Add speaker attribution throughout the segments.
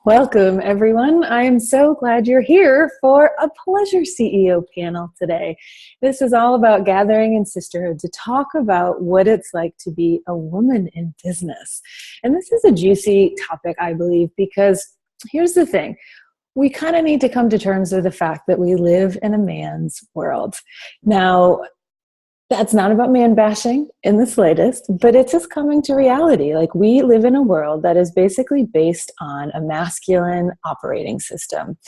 Speaker 1: Welcome, everyone. I am so glad you're here for a Pleasure CEO panel today. This is all about gathering in sisterhood to talk about what it's like to be a woman in business. And this is a juicy topic, I believe, because here's the thing. We kind of need to come to terms with the fact that we live in a man's world. Now, that's not about man bashing in the slightest, but it's just coming to reality. Like, we live in a world that is basically based on a masculine operating system.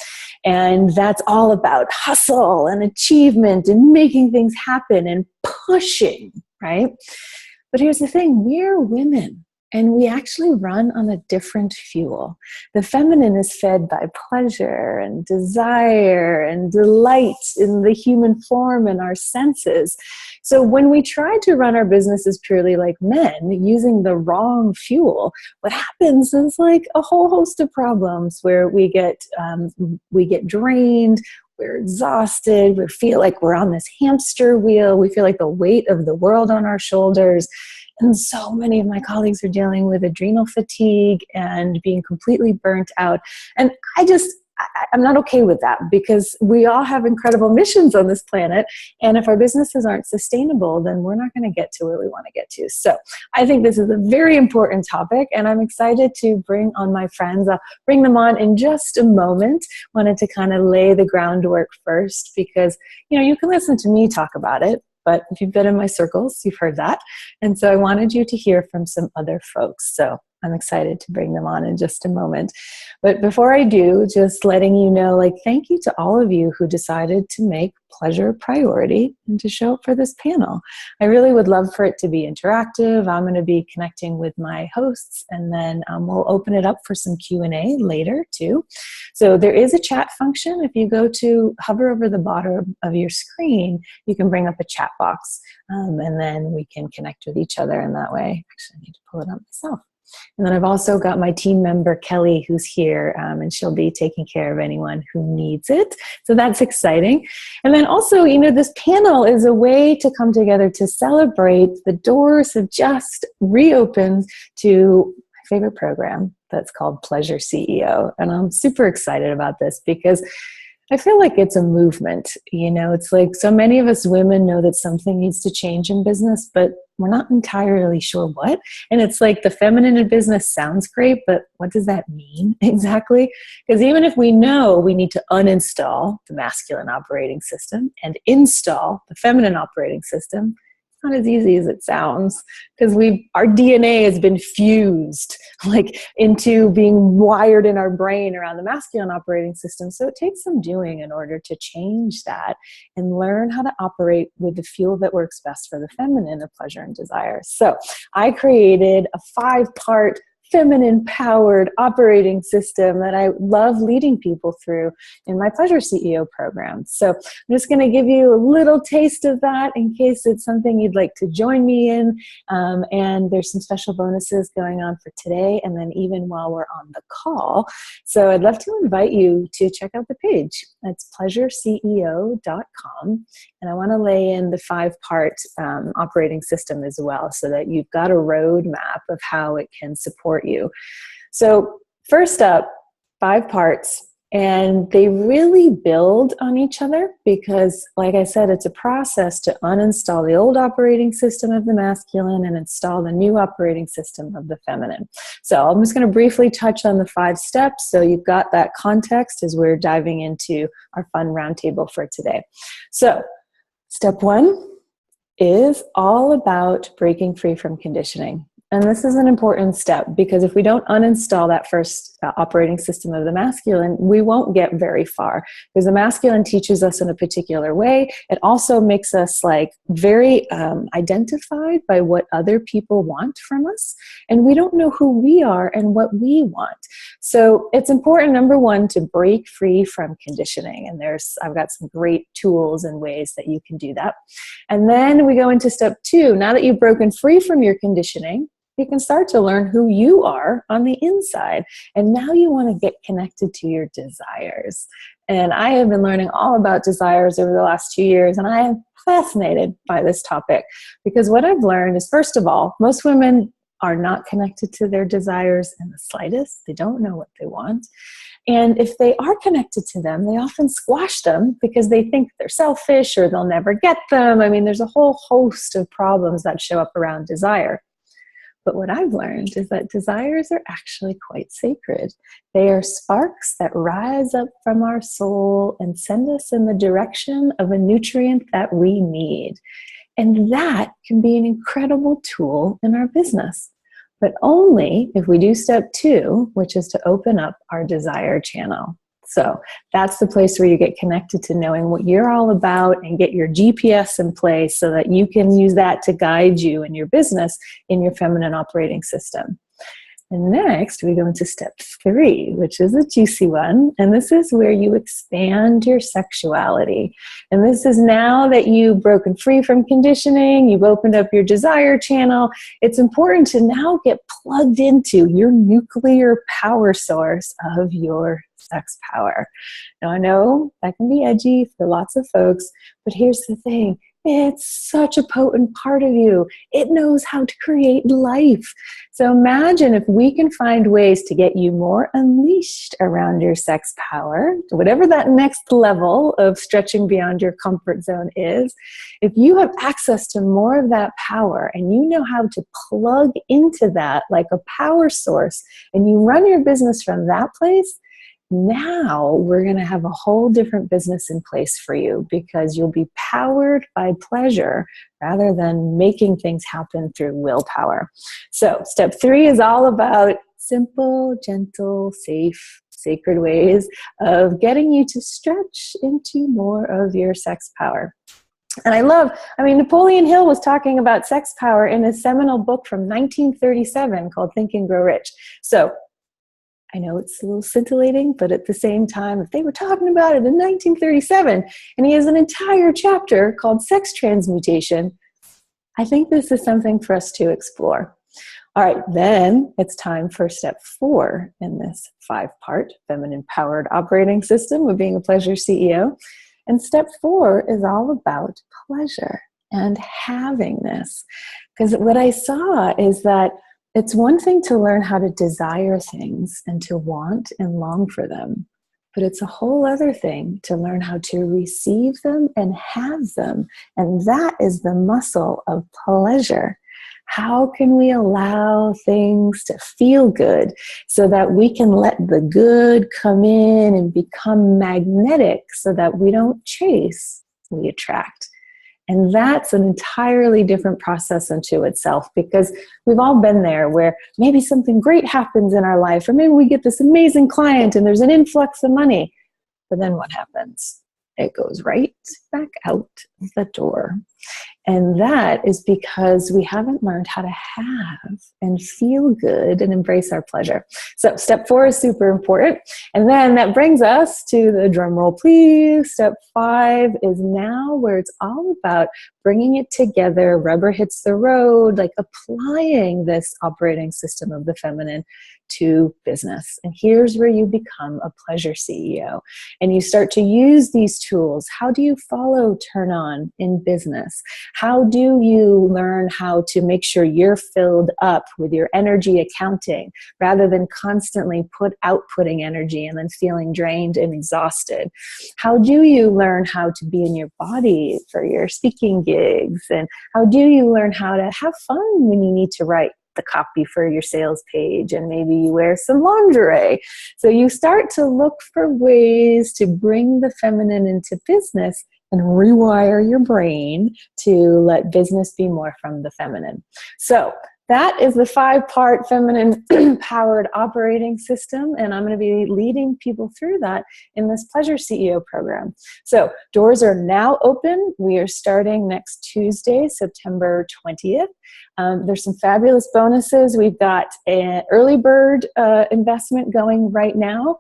Speaker 1: And that's all about hustle and achievement and making things happen and pushing, right? But here's the thing, we're women. And we actually run on a different fuel. The feminine is fed by pleasure and desire and delight in the human form and our senses. So when we try to run our businesses purely like men, using the wrong fuel, what happens is like a whole host of problems where we get drained, we're exhausted, we feel like we're on this hamster wheel, we feel like the weight of the world on our shoulders. And so many of my colleagues are dealing with adrenal fatigue and being completely burnt out. And I'm not okay with that, because we all have incredible missions on this planet. And if our businesses aren't sustainable, then we're not going to get to where we want to get to. So I think this is a very important topic, and I'm excited to bring on my friends. I'll bring them on in just a moment. Wanted to kind of lay the groundwork first, because, you can listen to me talk about it, but if you've been in my circles, you've heard that. And so I wanted you to hear from some other folks. So I'm excited to bring them on in just a moment. But before I do, just letting you know, thank you to all of you who decided to make pleasure a priority and to show up for this panel. I really would love for it to be interactive. I'm going to be connecting with my hosts, and then we'll open it up for some Q&A later too. So there is a chat function. If you go to hover over the bottom of your screen, you can bring up a chat box, and then we can connect with each other in that way. Actually, I need to pull it up myself. And then I've also got my team member, Kelly, who's here, and she'll be taking care of anyone who needs it. So that's exciting. And then also, this panel is a way to come together to celebrate. The doors have just reopened to my favorite program that's called Pleasure CEO. And I'm super excited about this because I feel like it's a movement. It's like so many of us women know that something needs to change in business, but we're not entirely sure what. And it's like the feminine in business sounds great, but what does that mean exactly? Because even if we know we need to uninstall the masculine operating system and install the feminine operating system, not as easy as it sounds, because our DNA has been fused into being wired in our brain around the masculine operating system. So it takes some doing in order to change that and learn how to operate with the fuel that works best for the feminine of pleasure and desire. So I created a 5-part feminine-powered operating system that I love leading people through in my Pleasure CEO program. So I'm just going to give you a little taste of that in case it's something you'd like to join me in. And there's some special bonuses going on for today, and then even while we're on the call. So I'd love to invite you to check out the page. That's PleasureCEO.com. And I want to lay in the 5-part operating system as well, so that you've got a roadmap of how it can support you. So first up, 5 parts, and they really build on each other because, like I said, it's a process to uninstall the old operating system of the masculine and install the new operating system of the feminine. So I'm just going to briefly touch on the 5 steps so you've got that context as we're diving into our fun roundtable for today. So step 1 is all about breaking free from conditioning. And this is an important step because if we don't uninstall that first operating system of the masculine, we won't get very far because the masculine teaches us in a particular way. It also makes us very identified by what other people want from us. And we don't know who we are and what we want. So it's important, number 1, to break free from conditioning. And I've got some great tools and ways that you can do that. And then we go into step 2. Now that you've broken free from your conditioning, you can start to learn who you are on the inside. And now you want to get connected to your desires. And I have been learning all about desires over the last 2 years, and I am fascinated by this topic because what I've learned is, first of all, most women are not connected to their desires in the slightest. They don't know what they want. And if they are connected to them, they often squash them because they think they're selfish or they'll never get them. I mean, there's a whole host of problems that show up around desire. But what I've learned is that desires are actually quite sacred. They are sparks that rise up from our soul and send us in the direction of a nutrient that we need. And that can be an incredible tool in our business, but only if we do step 2, which is to open up our desire channel. So that's the place where you get connected to knowing what you're all about and get your GPS in place so that you can use that to guide you in your business in your feminine operating system. And next, we go into step 3, which is a juicy one. And this is where you expand your sexuality. And this is now that you've broken free from conditioning, you've opened up your desire channel. It's important to now get plugged into your nuclear power source of your sex power. Now, I know that can be edgy for lots of folks, but here's the thing. It's such a potent part of you. It knows how to create life. So imagine if we can find ways to get you more unleashed around your sex power, whatever that next level of stretching beyond your comfort zone is. If you have access to more of that power and you know how to plug into that like a power source and you run your business from that place, now we're going to have a whole different business in place for you because you'll be powered by pleasure rather than making things happen through willpower. So step 3 is all about simple, gentle, safe, sacred ways of getting you to stretch into more of your sex power. And Napoleon Hill was talking about sex power in his seminal book from 1937 called Think and Grow Rich. So I know it's a little scintillating, but at the same time, if they were talking about it in 1937, and he has an entire chapter called Sex Transmutation, I think this is something for us to explore. All right, then it's time for step 4 in this 5-part feminine powered operating system of being a pleasure CEO. And step 4 is all about pleasure and having this. Because what I saw is that it's one thing to learn how to desire things and to want and long for them, but it's a whole other thing to learn how to receive them and have them. And that is the muscle of pleasure. How can we allow things to feel good so that we can let the good come in and become magnetic so that we don't chase, we attract? And that's an entirely different process unto itself because we've all been there where maybe something great happens in our life or maybe we get this amazing client and there's an influx of money. But then what happens? It goes right back out the door. And that is because we haven't learned how to have and feel good and embrace our pleasure. So step 4 is super important. And then that brings us to the drum roll, please. Step 5 is now where it's all about bringing it together, rubber hits the road, like applying this operating system of the feminine to business. And here's where you become a pleasure CEO. And you start to use these tools. How do you follow turn on in business? How do you learn how to make sure you're filled up with your energy accounting rather than constantly outputting energy and then feeling drained and exhausted? How do you learn how to be in your body for your speaking gigs? And how do you learn how to have fun when you need to write the copy for your sales page and maybe you wear some lingerie? So you start to look for ways to bring the feminine into business and rewire your brain to let business be more from the feminine. So that is the 5-part feminine powered operating system. And I'm going to be leading people through that in this Pleasure CEO program. So doors are now open. We are starting next Tuesday, September 20th. There's some fabulous bonuses. We've got an early bird investment going right now.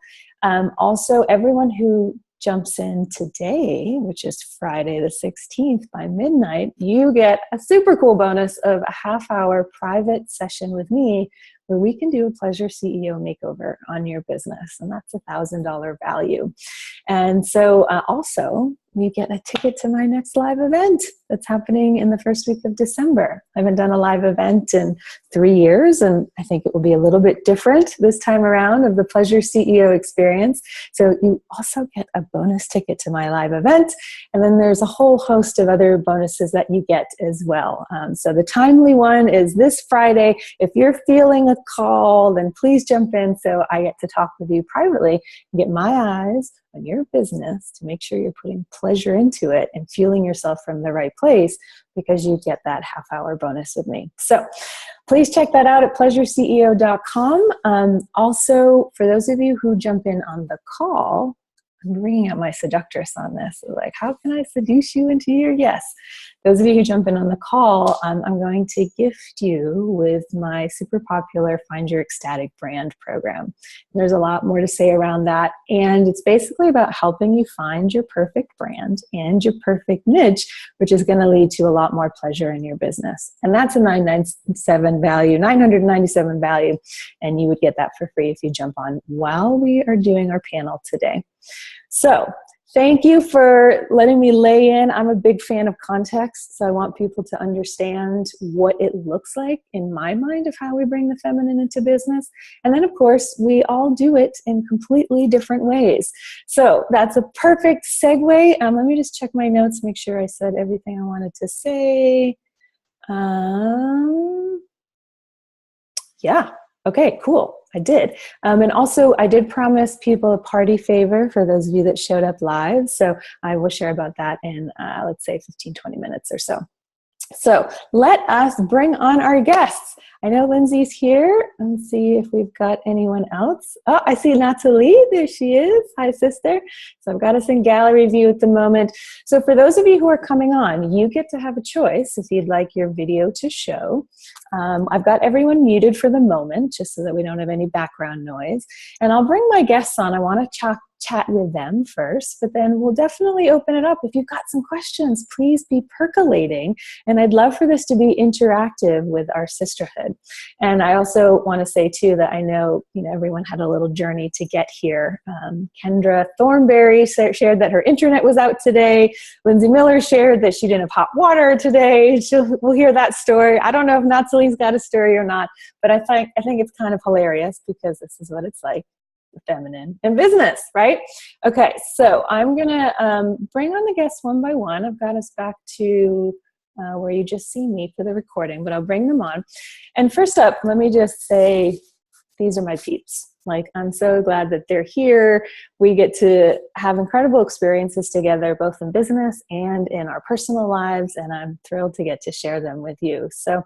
Speaker 1: Also, everyone who jumps in today, which is Friday the 16th by midnight, you get a super cool bonus of a half-hour private session with me where we can do a Pleasure CEO makeover on your business. And that's $1,000 value. And so also you get a ticket to my next live event that's happening in the first week of December. I haven't done a live event in 3 years, and I think it will be a little bit different this time around of the Pleasure CEO experience. So you also get a bonus ticket to my live event, and then there's a whole host of other bonuses that you get as well. So the timely one is this Friday. If you're feeling a call, then please jump in so I get to talk with you privately and get my eyes on your business to make sure you're putting pleasure into it and fueling yourself from the right place, because you get that half-hour bonus with me. So please check that out at PleasureCEO.com. Also, for those of you who jump in on the call, I'm bringing out my seductress on this. Like, how can I seduce you into your yes? Those of you who jump in on the call, I'm going to gift you with my super popular Find Your Ecstatic Brand program. And there's a lot more to say around that. And it's basically about helping you find your perfect brand and your perfect niche, which is going to lead to a lot more pleasure in your business. And that's a $997 value. And you would get that for free if you jump on while we are doing our panel today. So thank you for letting me lay in. I'm a big fan of context, so I want people to understand what it looks like in my mind of how we bring the feminine into business. And then, of course, we all do it in completely different ways. So that's a perfect segue. Let me just check my notes, make sure I said everything I wanted to say. Yeah. Okay, cool. I did. And also, I did promise people a party favor for those of you that showed up live. So I will share about that in, let's say, 15, 20 minutes or so. So let us bring on our guests. I know Lindsay's here. Let's see if we've got anyone else. Oh, I see Nathalie. There she is. Hi, sister. So I've got us in gallery view at the moment. So for those of you who are coming on, you get to have a choice if you'd like your video to show. I've got everyone muted for the moment, just so that we don't have any background noise. And I'll bring my guests on. I want to chat with them first, but then we'll definitely open it up. If you've got some questions, please be percolating. And I'd love for this to be interactive with our sisterhood. And I also want to say too that I know, everyone had a little journey to get here. Kendra Thornbury shared that her internet was out today. Lindsay Miller shared that she didn't have hot water today. We'll hear that story. I don't know if Nathalie's got a story or not, but I think it's kind of hilarious because this is what it's like. Feminine in business, right? Okay, so I'm gonna bring on the guests one by one. I've got us back to where you just see me for the recording, but I'll bring them on. And first up, let me just say, these are my peeps. Like, I'm so glad that they're here. We get to have incredible experiences together, both in business and in our personal lives, and I'm thrilled to get to share them with you. So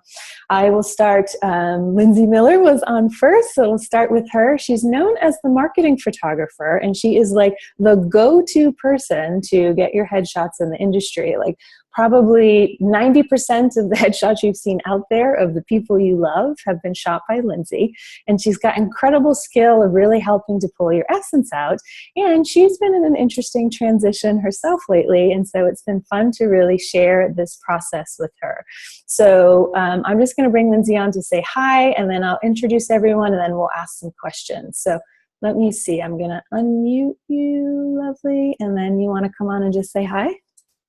Speaker 1: I will start. Lindsay Miller was on first, so we'll start with her. She's known as the marketing photographer, and she is like the go-to person to get your headshots in the industry. Like, probably 90% of the headshots you've seen out there of the people you love have been shot by Lindsay. And she's got incredible skill of really helping to pull your essence out. And she's been in an interesting transition herself lately. And so it's been fun to really share this process with her. So I'm just going to bring Lindsay on to say hi, and then I'll introduce everyone, and then we'll ask some questions. So let me see. I'm going to unmute you, lovely. And then you want to come on and just say hi?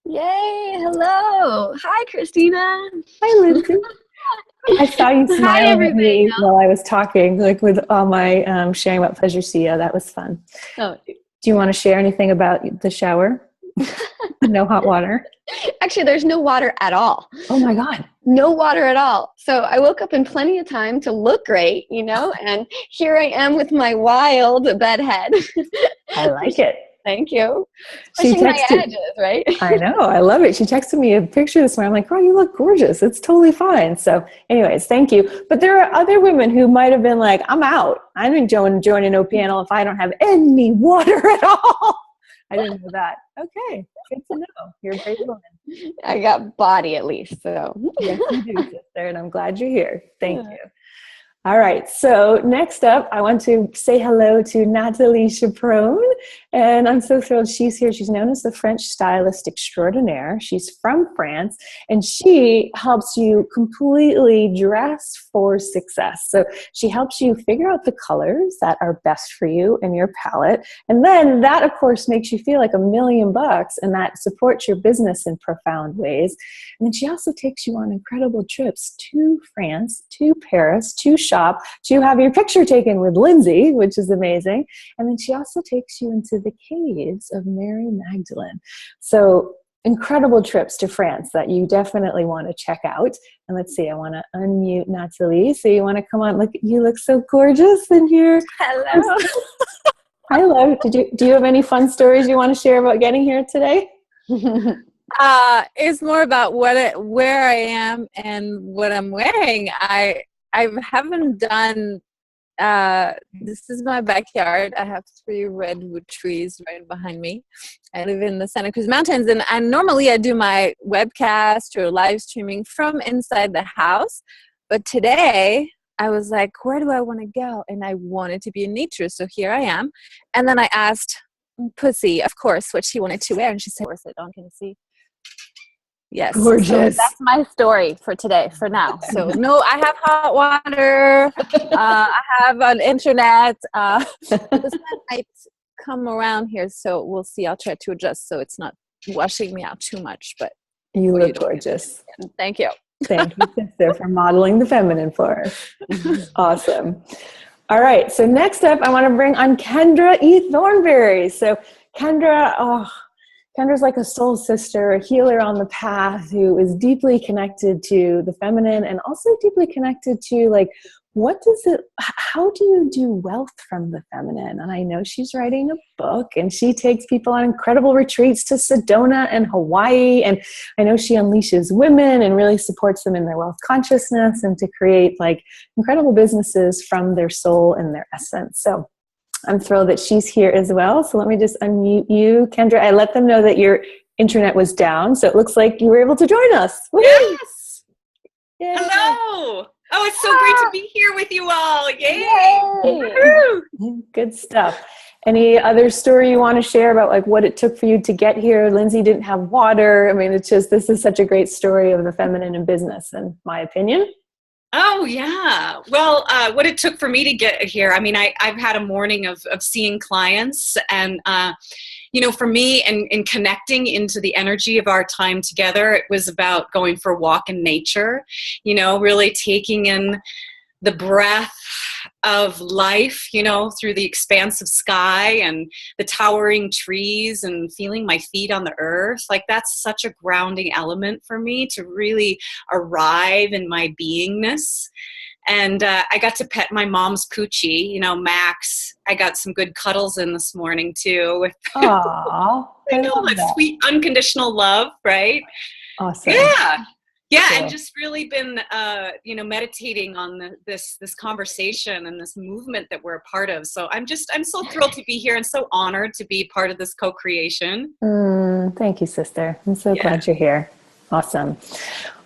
Speaker 2: Yay! Hello! Hi, Christina!
Speaker 1: Hi, Lindsay. I saw you smiling at me while I was talking, like with all my sharing about Pleasure CEO. That was fun.
Speaker 2: Oh.
Speaker 1: Do you want to share anything about the shower? No hot water?
Speaker 2: Actually, there's no water at all.
Speaker 1: Oh my God.
Speaker 2: No water at all. So I woke up in plenty of time to look great, and here I am with my wild bedhead.
Speaker 1: I like it.
Speaker 2: Thank you.
Speaker 1: She
Speaker 2: Pushing my
Speaker 1: texted,
Speaker 2: edges, right?
Speaker 1: I know. I love it. She texted me a picture this morning. I'm like, oh, you look gorgeous. It's totally fine. So anyways, thank you. But there are other women wwho might have been like, I'm out. I'm joining no panel if I don't have any water at all. I didn't know that. Okay. Good to know. You're a great woman.
Speaker 2: I got body at least. So
Speaker 1: yes, you do, sister. And I'm glad you're here. Thank you. All right, so next up, I want to say hello to Nathalie Chapron. And I'm so thrilled she's here. She's known as the French stylist extraordinaire. She's from France, and she helps you completely dress for success. So she helps you figure out the colors that are best for you and your palette. And then that, of course, makes you feel like $1,000,000, and that supports your business in profound ways. And then she also takes you on incredible trips to France, to Paris, to shop, to have your picture taken with Lindsay, which is amazing. And then she also takes you into the caves of Mary Magdalene. So incredible trips to France that you definitely want to check out. And let's see, I want to unmute Nathalie. So you want to come on? Look, you look so gorgeous in here.
Speaker 2: Hello.
Speaker 1: I love it. Do you have any fun stories you want to share about getting here today?
Speaker 3: It's more about where I am and what I'm wearing. I haven't done. This is my backyard. I have 3 redwood trees right behind me. I live in the Santa Cruz Mountains, and normally I do my webcast or live streaming from inside the house. But today I was like, where do I want to go? And I wanted to be in nature, so here I am. And then I asked Pussy, of course, what she wanted to wear, and she said, "Sit on, can you see?" Yes.
Speaker 1: Gorgeous.
Speaker 3: So that's my story for today, for now. So no, I have hot water. I have an internet. The sun might come around here, so we'll see. I'll try to adjust so it's not washing me out too much. But
Speaker 1: you look gorgeous.
Speaker 3: Thank you.
Speaker 1: Thank you, sister, for modeling the feminine for us. Awesome. All right. So next up, I want to bring on Kendra E. Thornbury. So Kendra's like a soul sister, a healer on the path who is deeply connected to the feminine and also deeply connected to how do you do wealth from the feminine? And I know she's writing a book, and she takes people on incredible retreats to Sedona and Hawaii. And I know she unleashes women and really supports them in their wealth consciousness and to create incredible businesses from their soul and their essence. So I'm thrilled that she's here as well. So let me just unmute you. Kendra, I let them know that your internet was down, so it looks like you were able to join us. Woo-hoo!
Speaker 4: Yes!
Speaker 1: Yay.
Speaker 4: Hello! Oh, it's so great to be here with you all. Yay!
Speaker 1: Good stuff. Any other story you want to share about what it took for you to get here? Lindsay didn't have water. I mean, this is such a great story of the feminine in business, in my opinion.
Speaker 4: Oh, yeah. Well, what it took for me to get here, I mean, I've had a morning of seeing clients, and, for me and connecting into the energy of our time together, it was about going for a walk in nature, really taking in the breath of life, through the expanse of sky and the towering trees and feeling my feet on the earth. That's such a grounding element for me to really arrive in my beingness. And I got to pet my mom's poochie, Max. I got some good cuddles in this morning too.
Speaker 1: Aww,
Speaker 4: I know, that sweet unconditional love, right?
Speaker 1: Awesome.
Speaker 4: Yeah,
Speaker 1: cool.
Speaker 4: And just really been, meditating on this conversation and this movement that we're a part of. So I'm so thrilled to be here and so honored to be part of this co-creation.
Speaker 1: Thank you, sister. I'm so glad you're here. Awesome.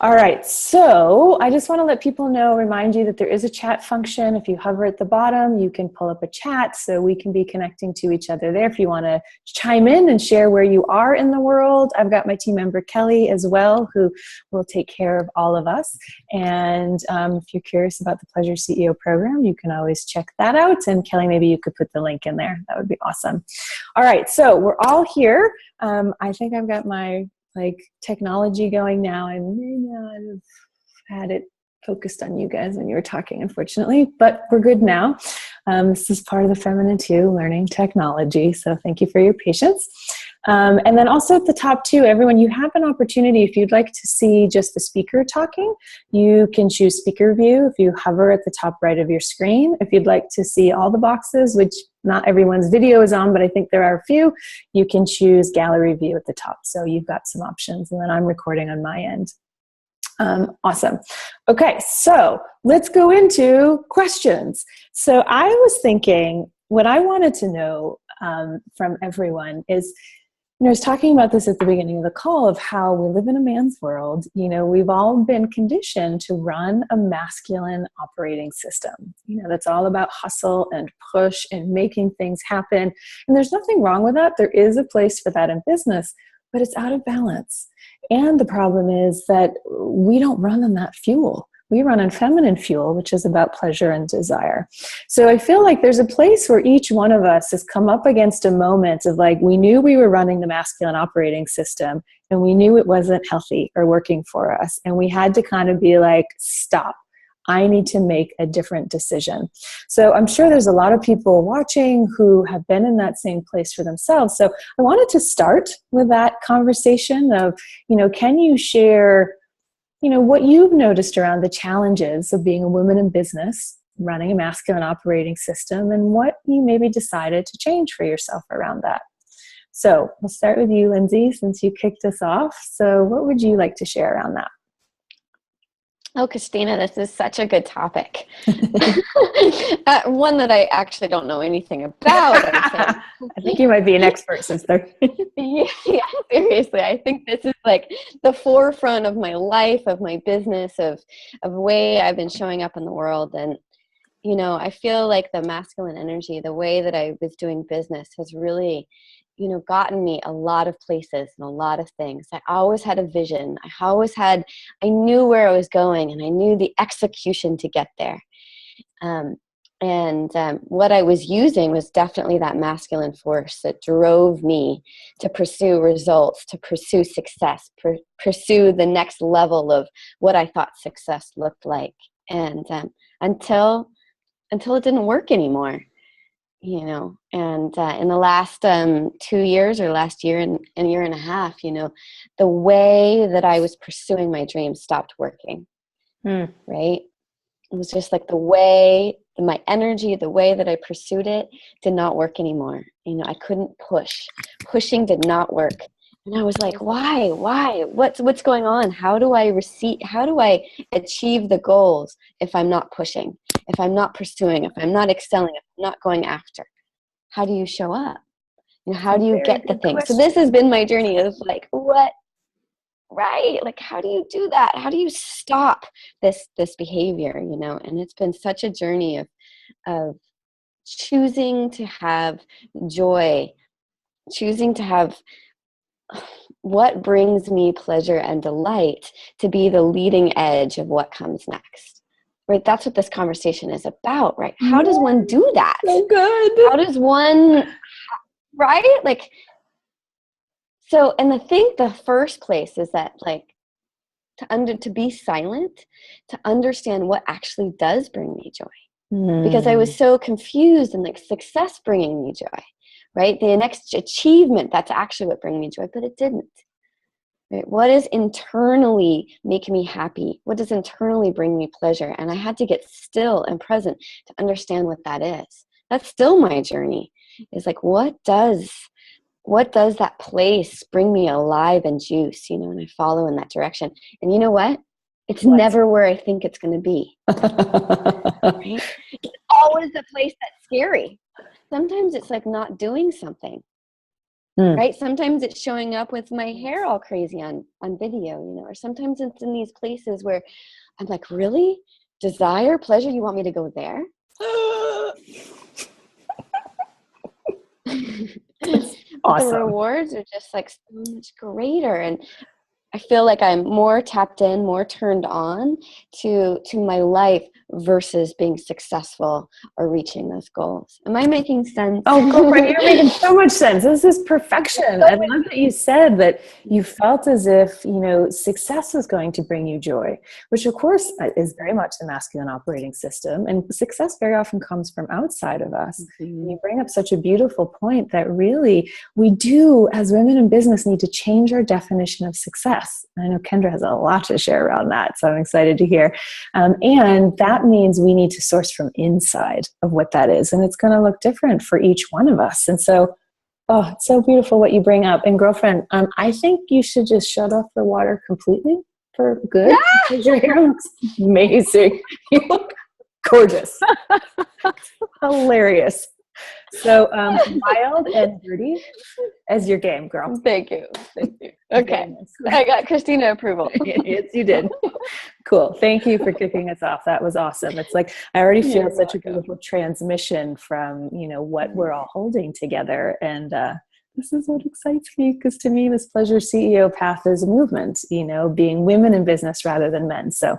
Speaker 1: All right. So I just want to let people remind you that there is a chat function. If you hover at the bottom, you can pull up a chat so we can be connecting to each other there. If you want to chime in and share where you are in the world, I've got my team member Kelly as well, who will take care of all of us. And if you're curious about the Pleasure CEO program, you can always check that out. And Kelly, maybe you could put the link in there. That would be awesome. All right. So we're all here. I think I've got my technology going now. I may not have had it focused on you guys when you were talking, unfortunately, but we're good now. This is part of the feminine too, learning technology. So thank you for your patience. And then also at the top too, everyone, you have an opportunity if you'd like to see just the speaker talking, you can choose speaker view if you hover at the top right of your screen. If you'd like to see all the boxes, which not everyone's video is on, but I think there are a few, you can choose gallery view at the top. So you've got some options, and then I'm recording on my end. Awesome. Okay, so let's go into questions. So I was thinking what I wanted to know from everyone is, I was talking about this at the beginning of the call of how we live in a man's world. We've all been conditioned to run a masculine operating system. That's all about hustle and push and making things happen. And there's nothing wrong with that. There is a place for that in business, but it's out of balance. And the problem is that we don't run on that fuel. We run on feminine fuel, which is about pleasure and desire. So I feel like there's a place where each one of us has come up against a moment of like, we knew we were running the masculine operating system and we knew it wasn't healthy or working for us. And we had to kind of be like, stop. I need to make a different decision. So I'm sure there's a lot of people watching who have been in that same place for themselves. So I wanted to start with that conversation of, can you share what you've noticed around the challenges of being a woman in business, running a masculine operating system, and what you maybe decided to change for yourself around that. So we'll start with you, Lindsay, since you kicked us off. So what would you like to share around that?
Speaker 2: Oh, Christina, this is such a good topic. One that I actually don't know anything about.
Speaker 1: I think you might be an expert, sister.
Speaker 2: Yeah, seriously. I think this is like the forefront of my life, of my business, of way I've been showing up in the world. And, I feel like the masculine energy, the way that I was doing business has really gotten me a lot of places and a lot of things. I always had a vision. I knew where I was going and I knew the execution to get there. What I was using was definitely that masculine force that drove me to pursue results, to pursue success, pursue the next level of what I thought success looked like. And until it didn't work anymore. And in the last 2 years or last year and a year and a half, the way that I was pursuing my dreams stopped working, right? It was just like the way, my energy, the way that I pursued it did not work anymore. I couldn't push. Pushing did not work. And I was like, why? What's going on? How do I achieve the goals if I'm not pushing, if I'm not pursuing, if I'm not excelling, if I'm not going after? How do you show up? How do you get the thing? So this has been my journey of like, what? Right? Like, how do you do that? How do you stop this behavior, And it's been such a journey of choosing to have joy, choosing to have what brings me pleasure and delight to be the leading edge of what comes next. Right? That's what this conversation is about, right? How does one do that?
Speaker 1: So good.
Speaker 2: How does one, right? Like, so, and I think the first place is that like to be silent, to understand what actually does bring me joy. Because I was so confused and like success bringing me joy. Right? The next achievement, that's actually what bring me joy, but it didn't. Right? What does internally make me happy? What does internally bring me pleasure? And I had to get still and present to understand what that is. That's still my journey. Is like, what does that place bring me alive and juice, and I follow in that direction. And you know what? It's never where I think it's going to be. Right? It's always the place that's scary. Sometimes it's like not doing something, right? Sometimes it's showing up with my hair all crazy on video, or sometimes it's in these places where I'm like, really? Desire, pleasure, you want me to go there? Awesome. The rewards are just like so much greater. And I feel like I'm more tapped in, more turned on to my life versus being successful or reaching those goals. Am I making sense?
Speaker 1: Oh, girlfriend, you're making so much sense. This is perfection. I love that you said that you felt as if, success was going to bring you joy, which of course is very much the masculine operating system. And success very often comes from outside of us. Mm-hmm. You bring up such a beautiful point that really we do, as women in business, need to change our definition of success. I know Kendra has a lot to share around that, so I'm excited to hear. And that means we need to source from inside of what that is. And it's going to look different for each one of us. And so, it's so beautiful what you bring up. And girlfriend, I think you should just shut off the water completely for good. Because your hair looks amazing. You look gorgeous. Hilarious. So wild and dirty as your game, girl.
Speaker 2: Thank you. Okay. I got Christina approval.
Speaker 1: Yes, you did. Cool. Thank you for kicking us off. That was awesome. It's like, I already feel such a beautiful transmission from, what we're all holding together. And this is what excites me, because to me, this Pleasure CEO path is a movement, being women in business rather than men. So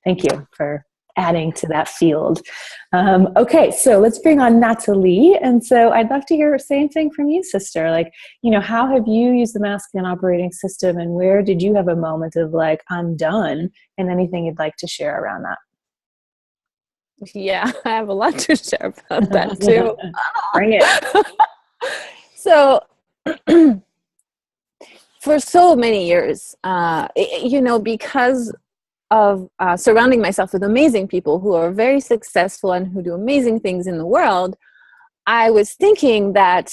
Speaker 1: thank you for adding to that field. Okay, so let's bring on Nathalie. And so I'd love to hear the same thing from you, sister. Like, how have you used the masculine operating system, and where did you have a moment of like, I'm done, and anything you'd like to share around that?
Speaker 3: Yeah, I have a lot to share about that too.
Speaker 1: Bring it.
Speaker 3: So for so many years, because of surrounding myself with amazing people who are very successful and who do amazing things in the world, I was thinking that,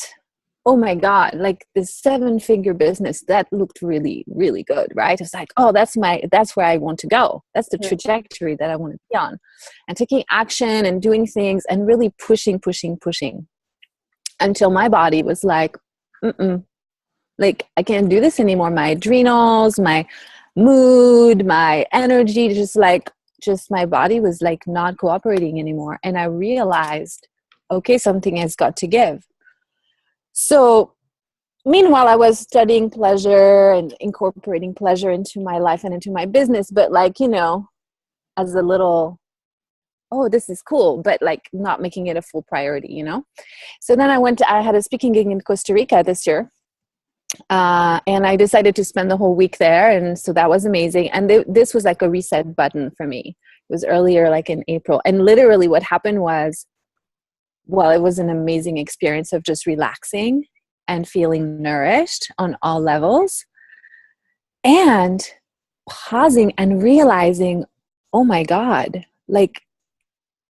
Speaker 3: oh my God, like this 7-figure business, that looked really, really good, right? It's like, oh, that's where I want to go. That's the trajectory that I want to be on. And taking action and doing things and really pushing until my body was like, like I can't do this anymore. My adrenals, my mood, my energy, just my body was like not cooperating anymore. And I realized, okay, something has got to give. So meanwhile, I was studying pleasure and incorporating pleasure into my life and into my business, but as a little, oh, this is cool, but like not making it a full priority, So then I had a speaking gig in Costa Rica this year. And I decided to spend the whole week there. And so that was amazing. And this was like a reset button for me. It was earlier, like in April. And literally what happened was, it was an amazing experience of just relaxing and feeling nourished on all levels, and pausing and realizing, oh my God, like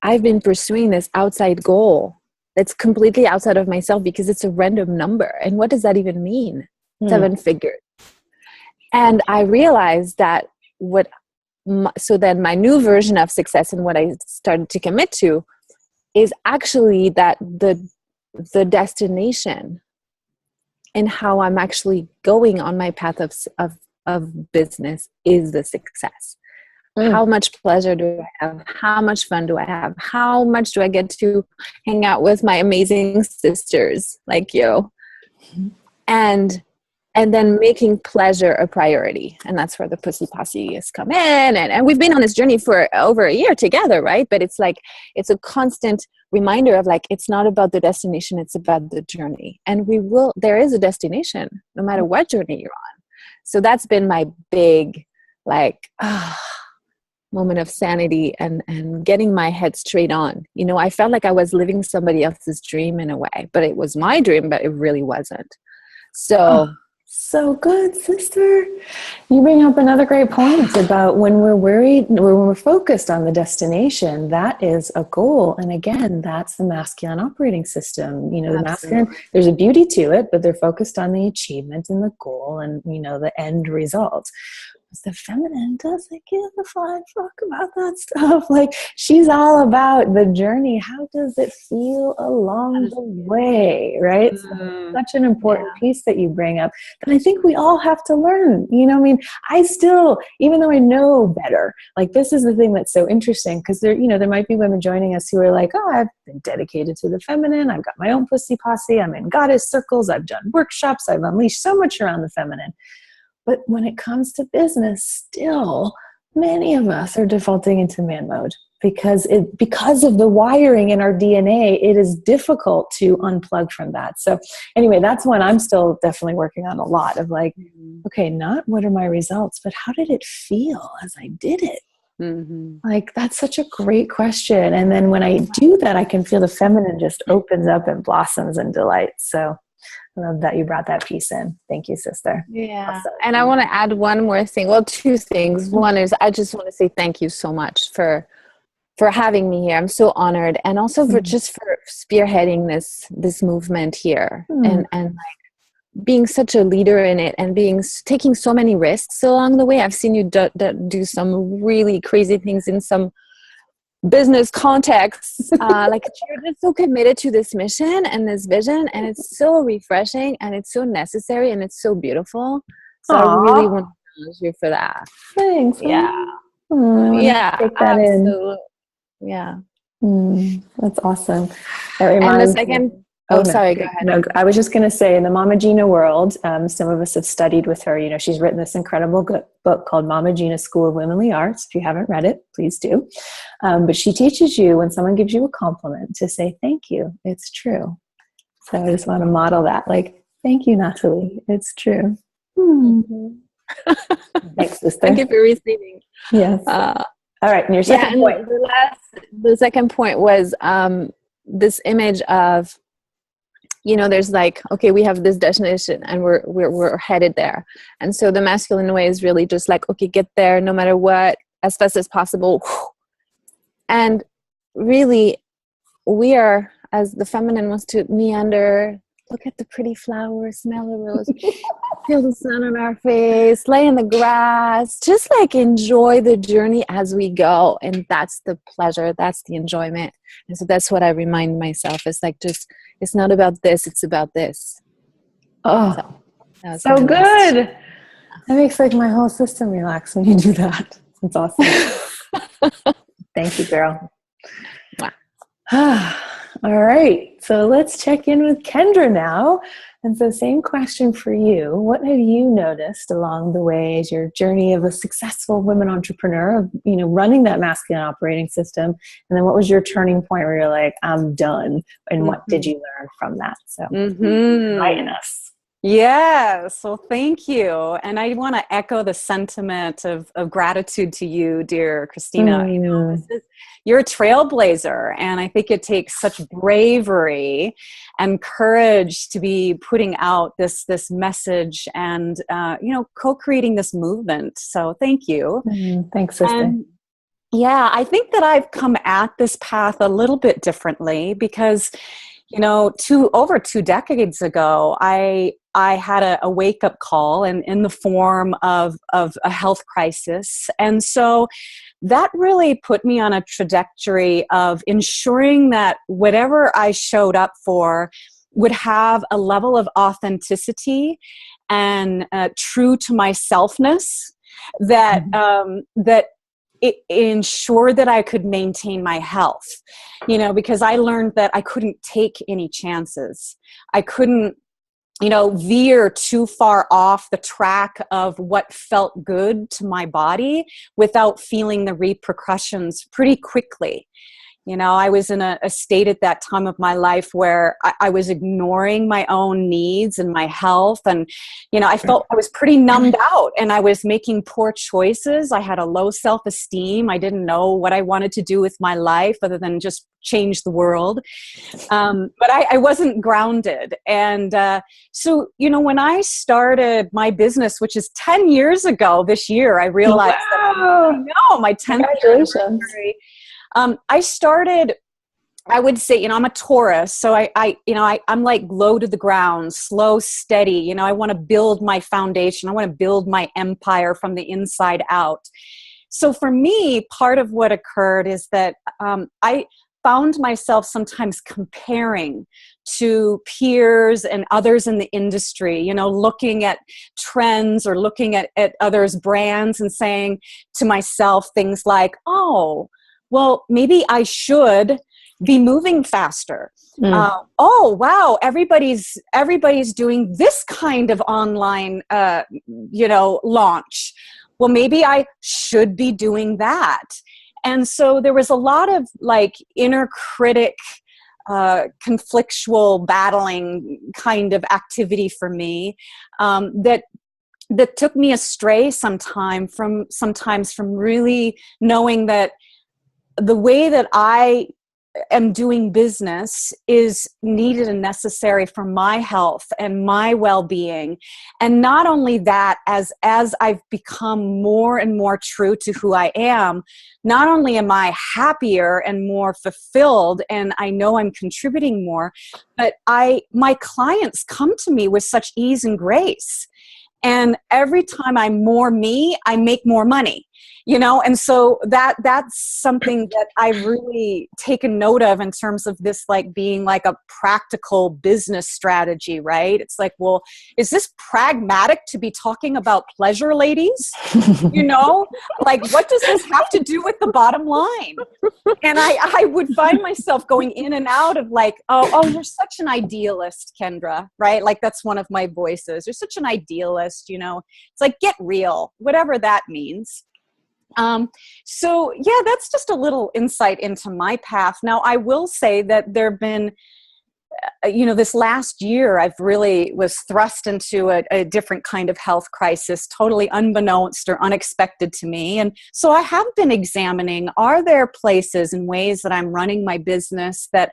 Speaker 3: I've been pursuing this outside goal that's completely outside of myself because it's a random number. And what does that even mean? 7 figures. And I realized that so then my new version of success and what I started to commit to is actually that the destination and how I'm actually going on my path of business is the success. How much pleasure do I have? How much fun do I have? How much do I get to hang out with my amazing sisters like you? And then making pleasure a priority. And that's where the Pussy Posse has come in. And we've been on this journey for over a year together, right? But it's like, it's a constant reminder of like, it's not about the destination, it's about the journey. And there is a destination, no matter what journey you're on. So that's been my big, moment of sanity and getting my head straight on. I felt like I was living somebody else's dream in a way, but it was my dream, but it really wasn't. So
Speaker 1: good, sister. You bring up another great point about when we're worried, when we're focused on the destination, that is a goal. And again, that's the masculine operating system. The masculine, there's a beauty to it, but they're focused on the achievement and the goal and, the end result. The feminine doesn't give a flying fuck about that stuff. Like, she's all about the journey. How does it feel along the way, right? So such an important piece that you bring up that I think we all have to learn. I still, even though I know better, like this is the thing that's so interesting, because there might be women joining us who are like, oh, I've been dedicated to the feminine. I've got my own pussy posse. I'm in goddess circles. I've done workshops. I've unleashed so much around the feminine. But when it comes to business, still, many of us are defaulting into man mode because of the wiring in our DNA. It is difficult to unplug from that. So anyway, that's one I'm still definitely working on a lot of like, okay, not what are my results, but how did it feel as I did it? Like, that's such a great question. And then when I do that, I can feel the feminine just opens up and blossoms in delight. So I love that you brought that piece in. Thank you, sister.
Speaker 3: Yeah.
Speaker 1: Awesome.
Speaker 3: And I want to add one more thing. Well, 2 things. One is I just want to say thank you so much for having me here. I'm so honored. And also for spearheading this movement here and like being such a leader in it and taking so many risks along the way. I've seen you do some really crazy things in some business contexts, like you're just so committed to this mission and this vision, and it's so refreshing and it's so necessary and it's so beautiful. So I really want to thank you for that.
Speaker 1: Thanks.
Speaker 3: Yeah.
Speaker 1: Yeah. Take that
Speaker 3: absolutely. Yeah.
Speaker 1: That's awesome. That
Speaker 3: And the
Speaker 1: reminds
Speaker 3: second,
Speaker 1: me.
Speaker 3: oh, sorry, go ahead.
Speaker 1: No, I was just going to say, in the Mama Gina world, some of us have studied with her. You know, she's written this incredible book called Mama Gina's School of Womanly Arts. If you haven't read it, please do. But she teaches you, when someone gives you a compliment, to say thank you. It's true. So I just want to model that. Like, thank you, Nathalie. It's true. Thanks, sister.
Speaker 3: Thank you for receiving.
Speaker 1: Yes. All right. And your second point.
Speaker 3: The second point was this image of, you know, there's like, okay, we have this destination and we're headed there. And so the masculine way is really just like, okay, get there no matter what, as fast as possible. And really, we are, as the feminine wants to meander, look at the pretty flowers, smell the rose, feel the sun on our face, lay in the grass, just like enjoy the journey as we go. And that's the pleasure, that's the enjoyment. And so that's what I remind myself. It's like, just, it's not about this, it's about this.
Speaker 1: Oh, so good. That makes like my whole system relax when you do that. It's awesome. Thank you, girl. All right, so let's check in with Kendra now. And so same question for you. What have you noticed along the way as your journey of a successful women entrepreneur, of, you know, running that masculine operating system? And then what was your turning point where you're like, I'm done? And what did you learn from that? So enlighten us.
Speaker 5: Yes. Well, thank you. And I want to echo the sentiment of gratitude to you, dear Christina. You know, you're a trailblazer, and I think it takes such bravery and courage to be putting out this message and, you know, co-creating this movement. So thank you.
Speaker 1: Thanks, sister.
Speaker 5: And yeah, I think that I've come at this path a little bit differently because, you know, over 2 decades ago, I had a wake-up call, and in the form of a health crisis. And so that really put me on a trajectory of ensuring that whatever I showed up for would have a level of authenticity and true to myselfness that it ensured that I could maintain my health, you know, because I learned that I couldn't take any chances. I couldn't, you know, veer too far off the track of what felt good to my body without feeling the repercussions pretty quickly. You know, I was in a state at that time of my life where I was ignoring my own needs and my health. And, you know, I felt I was pretty numbed out and I was making poor choices. I had a low self-esteem. I didn't know what I wanted to do with my life other than just change the world. But I wasn't grounded. And so, you know, when I started my business, which is 10 years ago this year, I realized that, my 10th anniversary. I started, I would say, you know, I'm a Taurus, so I'm like low to the ground, slow, steady. You know, I want to build my foundation. I want to build my empire from the inside out. So for me, part of what occurred is that I found myself sometimes comparing to peers and others in the industry, you know, looking at trends or looking at others' brands and saying to myself things like, oh, well, maybe I should be moving faster. Oh, wow, everybody's doing this kind of online, launch. Well, maybe I should be doing that. And so there was a lot of like inner critic, conflictual battling kind of activity for me that took me astray sometimes from really knowing that the way that I am doing business is needed and necessary for my health and my well-being. And not only that, as I've become more and more true to who I am, not only am I happier and more fulfilled, and I know I'm contributing more, but my clients come to me with such ease and grace. And every time I'm more me, I make more money. And so that's something that I've really taken note of in terms of this, like being like a practical business strategy, right? It's like, well, is this pragmatic to be talking about pleasure, ladies? Like, what does this have to do with the bottom line? And I would find myself going in and out of like, oh, you're such an idealist, Kendra, right? Like, that's one of my voices. You're such an idealist, It's like, get real, whatever that means. So yeah, that's just a little insight into my path. Now, I will say that there have been, this last year, I've really was thrust into a different kind of health crisis, totally unbeknownst or unexpected to me. And so I have been examining, are there places and ways that I'm running my business that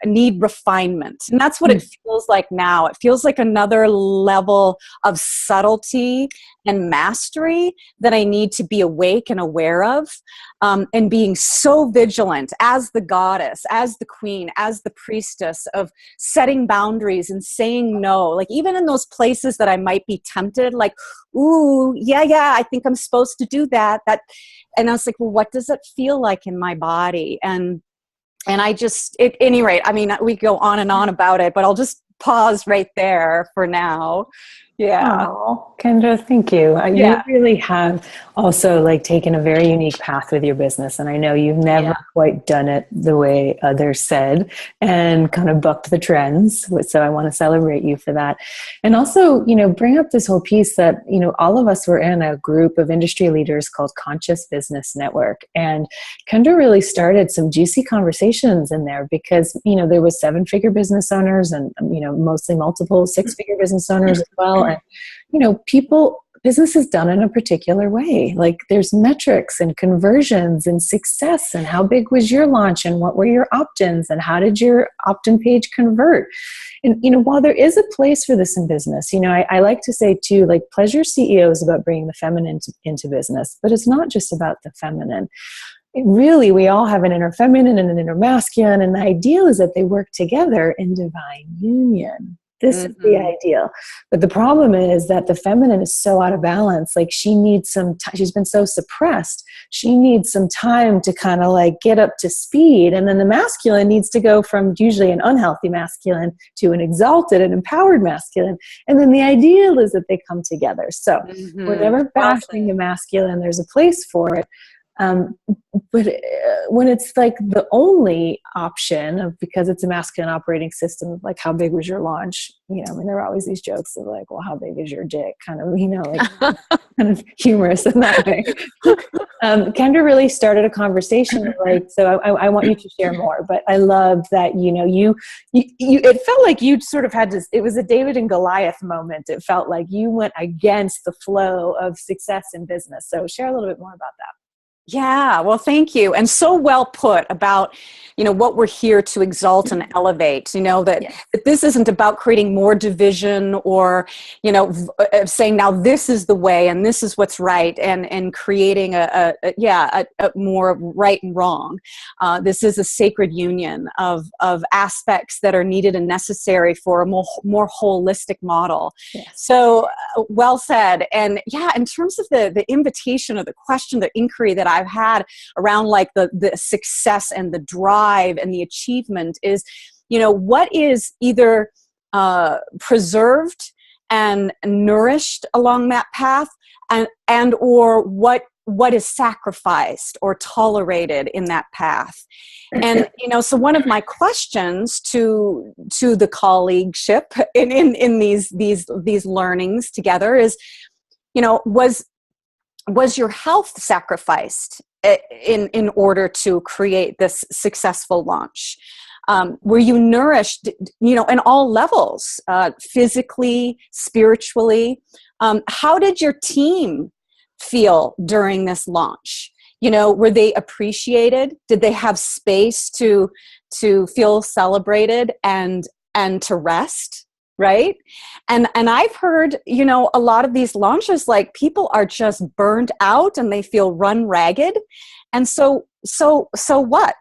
Speaker 5: need refinement? And that's what it feels like now. It feels like another level of subtlety and mastery that I need to be awake and aware of, and being so vigilant as the goddess, as the queen, as the priestess of setting boundaries and saying no. Like, even in those places that I might be tempted, like, ooh, yeah, I think I'm supposed to do that. And I was like, well, what does it feel like in my body? And I just, at any rate, I mean, we go on and on about it, but I'll just pause right there for now. Yeah.
Speaker 1: Oh, Kendra, thank you. You really have also like taken a very unique path with your business. And I know you've never quite done it the way others said and kind of bucked the trends. So I want to celebrate you for that. And also, bring up this whole piece that, all of us were in a group of industry leaders called Conscious Business Network. And Kendra really started some juicy conversations in there because, there was 7-figure business owners and, mostly multiple 6-figure business owners as well. And, business is done in a particular way. Like, there's metrics and conversions and success and how big was your launch and what were your opt-ins and how did your opt-in page convert? And, while there is a place for this in business, I like to say too, like, Pleasure CEO is about bringing the feminine into business, but it's not just about the feminine. Really, we all have an inner feminine and an inner masculine, and the ideal is that they work together in divine union. This is the ideal. But the problem is that the feminine is so out of balance. Like, she needs some time. She's been so suppressed. She needs some time to kind of like get up to speed. And then the masculine needs to go from usually an unhealthy masculine to an exalted and empowered masculine. And then the ideal is that they come together. So we're never bashing the masculine. There's a place for it. But when it's like the only option of, because it's a masculine operating system, like, how big was your launch? There are always these jokes of like, well, how big is your dick? Kind of, like kind of humorous in that way. Kendra really started a conversation, like, so I want you to share more, but I love that, you it felt like you sort of had to, it was a David and Goliath moment. It felt like you went against the flow of success in business. So share a little bit more about that.
Speaker 5: Yeah, well, thank you. And so well put about, what we're here to exalt and elevate, that this isn't about creating more division or, saying now this is the way and this is what's right and creating a more right and wrong. This is a sacred union of aspects that are needed and necessary for a more holistic model. Yes. So well said. And in terms of the invitation or the question, the inquiry that I've had around like the success and the drive and the achievement is, what is either preserved and nourished along that path and or what is sacrificed or tolerated in that path. And, so one of my questions to the colleagueship in these learnings together is, was your health sacrificed in order to create this successful launch? Were you nourished, in all levels, physically, spiritually? How did your team feel during this launch? Were they appreciated? Did they have space to feel celebrated and to rest? Right. And I've heard, a lot of these launches, like, people are just burned out and they feel run ragged. And so what?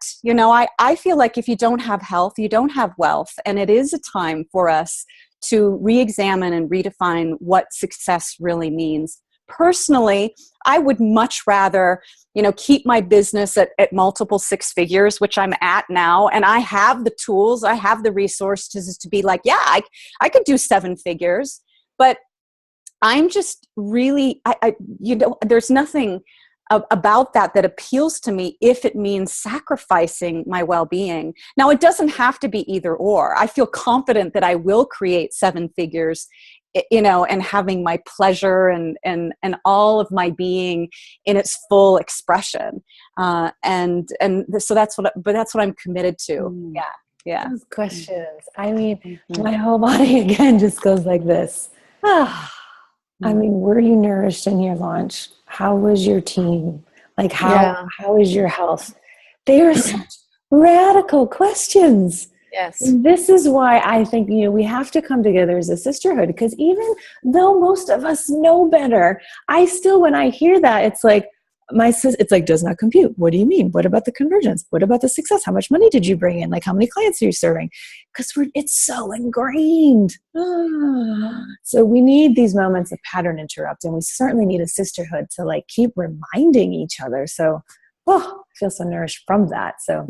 Speaker 5: I feel like if you don't have health, you don't have wealth. And it is a time for us to re-examine and redefine what success really means, personally, I would much rather, keep my business at multiple six figures, which I'm at now. And I have the tools, I have the resources to be like, yeah, I could do seven figures, but I'm just really, there's nothing about that appeals to me if it means sacrificing my well-being. Now, it doesn't have to be either or. I feel confident that I will create seven figures, and having my pleasure and all of my being in its full expression. So that's what I'm committed to. Yeah.
Speaker 1: Those questions. I mean, my whole body again just goes like this. I mean, were you nourished in your launch? How was your team? Like, how is your health? They are such radical questions.
Speaker 3: Yes.
Speaker 1: And this is why I think, we have to come together as a sisterhood, because even though most of us know better, I still, when I hear that, it's like, it's like, does not compute. What do you mean? What about the conversions? What about the success? How much money did you bring in? Like, how many clients are you serving? Because it's so ingrained. So we need these moments of pattern interrupt, and we certainly need a sisterhood to like keep reminding each other. So, I feel so nourished from that. So,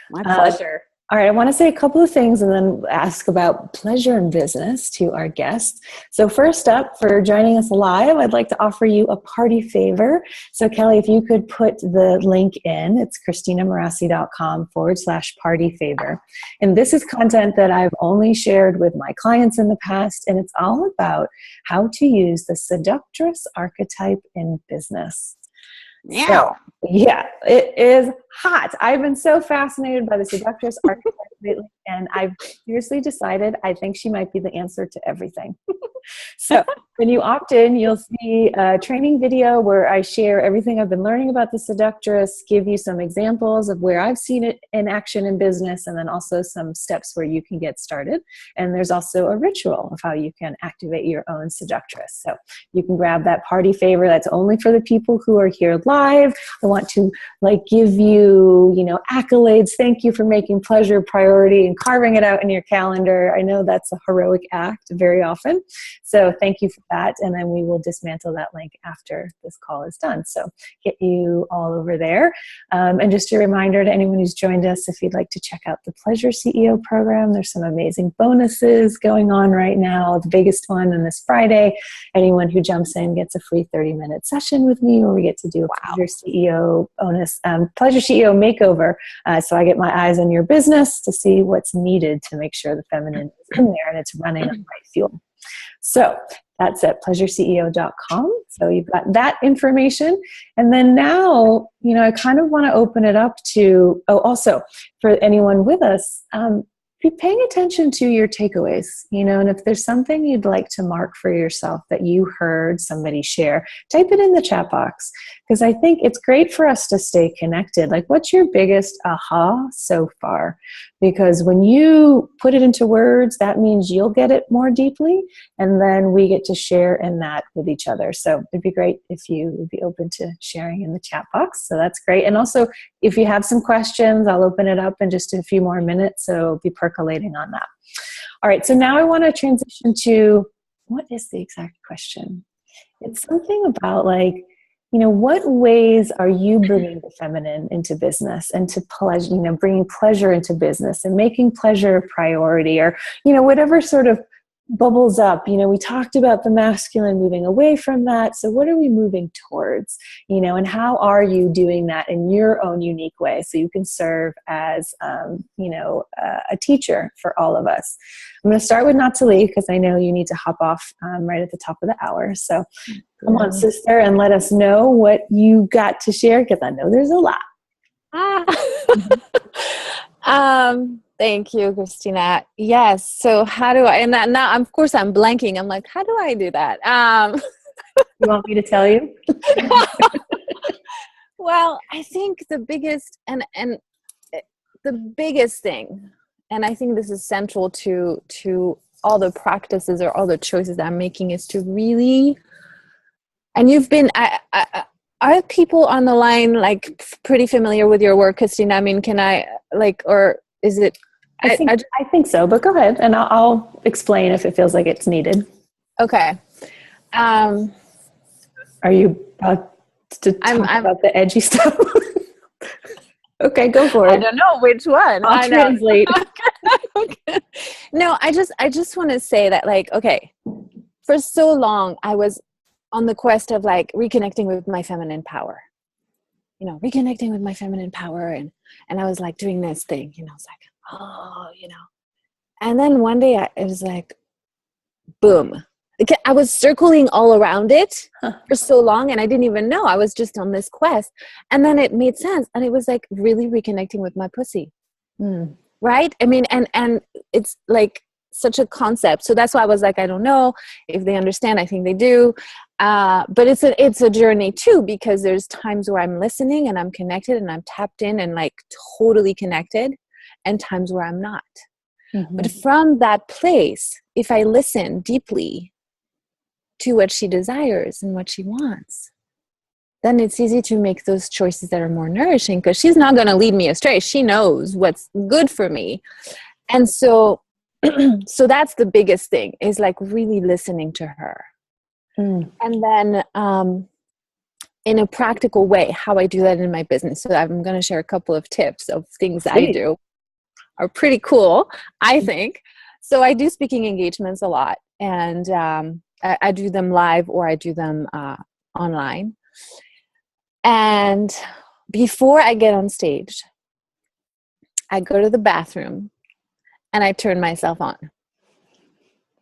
Speaker 5: my pleasure.
Speaker 1: All right, I want to say a couple of things and then ask about pleasure in business to our guests. So first up, for joining us live, I'd like to offer you a party favor. So Kelly, if you could put the link in, it's christinamarassi.com/party favor. And this is content that I've only shared with my clients in the past, and it's all about how to use the seductress archetype in business.
Speaker 5: Yeah.
Speaker 1: So, it is hot. I've been so fascinated by the seductress archetype lately, and I've seriously decided I think she might be the answer to everything. So when you opt in, you'll see a training video where I share everything I've been learning about the seductress, give you some examples of where I've seen it in action in business, and then also some steps where you can get started. And there's also a ritual of how you can activate your own seductress. So you can grab that party favor. That's only for the people who are here live. I want to give you, accolades. Thank you for making pleasure a priority and carving it out in your calendar. I know that's a heroic act very often. So thank you for that. And then we will dismantle that link after this call is done. So get you all over there. And just a reminder to anyone who's joined us, if you'd like to check out the Pleasure CEO program, there's some amazing bonuses going on right now. The biggest one on this Friday, anyone who jumps in gets a free 30-minute session with me where we get to do a Pleasure CEO bonus, Pleasure CEO makeover. So I get my eyes on your business to see what's needed to make sure the feminine is in there and it's running on the right fuel. So that's at PleasureCEO.com. So you've got that information. And then now, I kind of want to open it up to, also for anyone with us, be paying attention to your takeaways, and if there's something you'd like to mark for yourself that you heard somebody share, type it in the chat box, because I think it's great for us to stay connected. Like, what's your biggest aha so far? Because when you put it into words, that means you'll get it more deeply, and then we get to share in that with each other. So it'd be great if you would be open to sharing in the chat box. So that's great. And also, if you have some questions, I'll open it up in just a few more minutes, so be percolating on that. All right, so now I want to transition to, what is the exact question? It's something about what ways are you bringing the feminine into business and to pleasure, bringing pleasure into business and making pleasure a priority, or, whatever sort of bubbles up. We talked about the masculine moving away from that. So what are we moving towards, and how are you doing that in your own unique way so you can serve as, a teacher for all of us? I'm going to start with Nathalie because I know you need to hop off right at the top of the hour. So come on, sister, and let us know what you got to share, because I know there's a lot.
Speaker 3: Thank you, Christina. Yes. So how do I, and now of course I'm blanking. I'm like, how do I do that?
Speaker 1: You want me to tell you?
Speaker 3: Well, I think the biggest and the biggest thing, and I think this is central to all the practices or all the choices that I'm making, is to really, and you've been, are people on the line pretty familiar with your work, Christina? I mean, can I or is it?
Speaker 1: I think so, but go ahead and I'll explain if it feels like it's needed.
Speaker 3: Okay.
Speaker 1: Are you about to talk about the edgy stuff? Okay, go for it.
Speaker 3: I don't know which one.
Speaker 1: I'll translate.
Speaker 3: Okay. No, I just want to say that, like, okay, for so long I was on the quest of like reconnecting with my feminine power. Reconnecting with my feminine power, and I was like doing this thing, I was like, oh, and then one day it was like, boom. I was circling all around it for so long, and I didn't even know. I was just on this quest. And then it made sense. And it was like really reconnecting with my pussy. Right? I mean, and it's like such a concept. So that's why I was like, I don't know if they understand. I think they do. But it's a journey too, because there's times where I'm listening and I'm connected and I'm tapped in and like totally connected, and times where I'm not. But from that place, if I listen deeply to what she desires and what she wants, then it's easy to make those choices that are more nourishing, because she's not going to lead me astray. She knows what's good for me. And so that's the biggest thing, is like really listening to her. And then in a practical way, how I do that in my business. So I'm going to share a couple of tips of things I do. Are pretty cool, I think. So I do speaking engagements a lot, and I do them live or I do them online. And before I get on stage, I go to the bathroom and I turn myself on.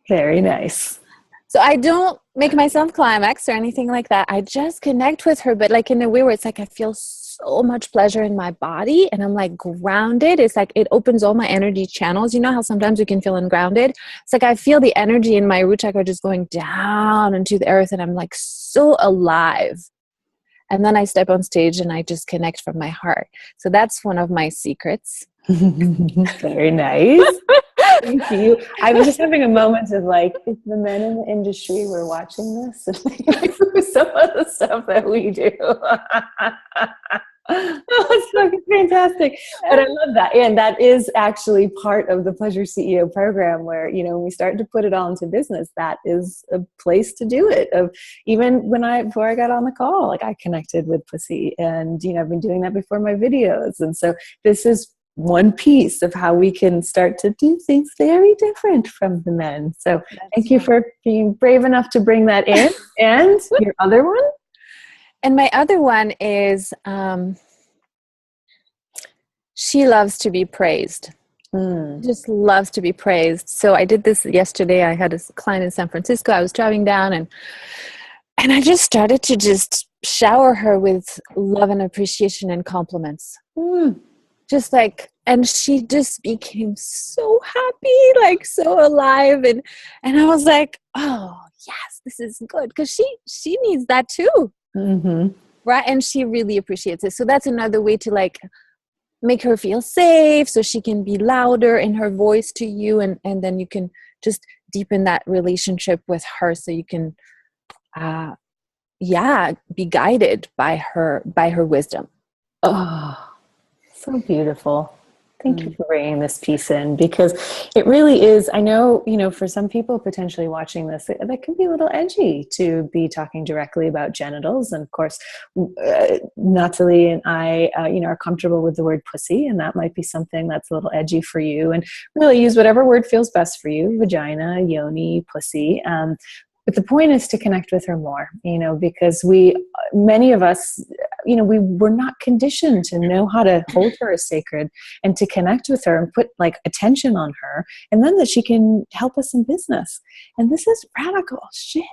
Speaker 1: Very nice.
Speaker 3: So I don't make myself climax or anything like that. I just connect with her, but like in a way where it's like I feel so much pleasure in my body and I'm like grounded. It's like it opens all my energy channels. You know how sometimes we can feel ungrounded? It's like I feel the energy in my root chakra just going down into the earth, and I'm like so alive. And then I step on stage and I just connect from my heart. So that's one of my secrets.
Speaker 1: Very nice. Thank you. I was just having a moment of like, if the men in the industry were watching this, some of the stuff that we do. Oh, it's fucking fantastic. But I love that. And that is actually part of the Pleasure CEO program, where, when we start to put it all into business, that is a place to do it. Of even before I got on the call, like I connected with pussy, and, I've been doing that before my videos. And so this is one piece of how we can start to do things very different from the men. So thank you for being brave enough to bring that in. And your other one?
Speaker 3: And my other one is she loves to be praised. Just loves to be praised. So I did this yesterday. I had a client in San Francisco. I was driving down and I just started to just shower her with love and appreciation and compliments. Just like, and she just became so happy, like so alive. And I was like, oh yes, this is good. Because she needs that too. Right. And she really appreciates it. So that's another way to like make her feel safe, so she can be louder in her voice to you. And then you can just deepen that relationship with her, so you can, be guided by her wisdom.
Speaker 1: Oh, so beautiful. Thank you for bringing this piece in, because it really is. I know, for some people potentially watching this, that can be a little edgy to be talking directly about genitals. And of course, Nathalie and I, are comfortable with the word pussy, and that might be something that's a little edgy for you. And really use whatever word feels best for you: vagina, yoni, pussy. But the point is to connect with her more, because many of us, we were not conditioned to know how to hold her as sacred and to connect with her and put like attention on her, and then that she can help us in business. And this is radical shit,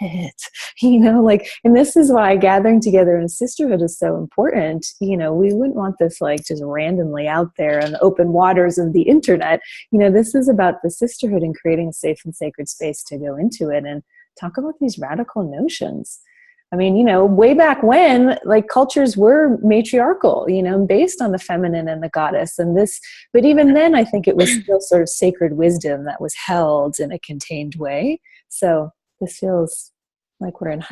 Speaker 1: and this is why gathering together in sisterhood is so important. We wouldn't want this like just randomly out there in the open waters of the internet. This is about the sisterhood and creating a safe and sacred space to go into it and talk about these radical notions. I mean, way back when, like, cultures were matriarchal, based on the feminine and the goddess and this, but even then I think it was still sort of sacred wisdom that was held in a contained way. So this feels like we're in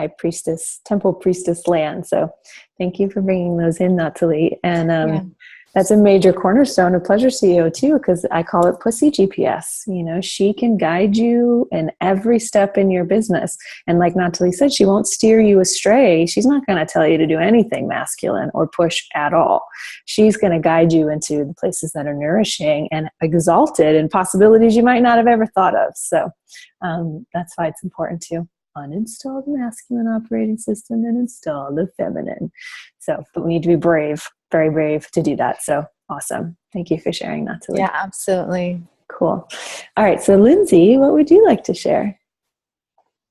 Speaker 1: temple priestess land. So thank you for bringing those in, Nathalie. And That's a major cornerstone of Pleasure CEO too, because I call it Pussy GPS. You know, she can guide you in every step in your business. And like Nathalie said, she won't steer you astray. She's not going to tell you to do anything masculine or push at all. She's going to guide you into the places that are nourishing and exalted and possibilities you might not have ever thought of. So that's why it's important to uninstall the masculine operating system and install the feminine. So, but we need to be brave, very brave to do that. So awesome. Thank you for sharing, Nathalie.
Speaker 3: Yeah, absolutely.
Speaker 1: Cool. All right. So Lindsay, what would you like to share?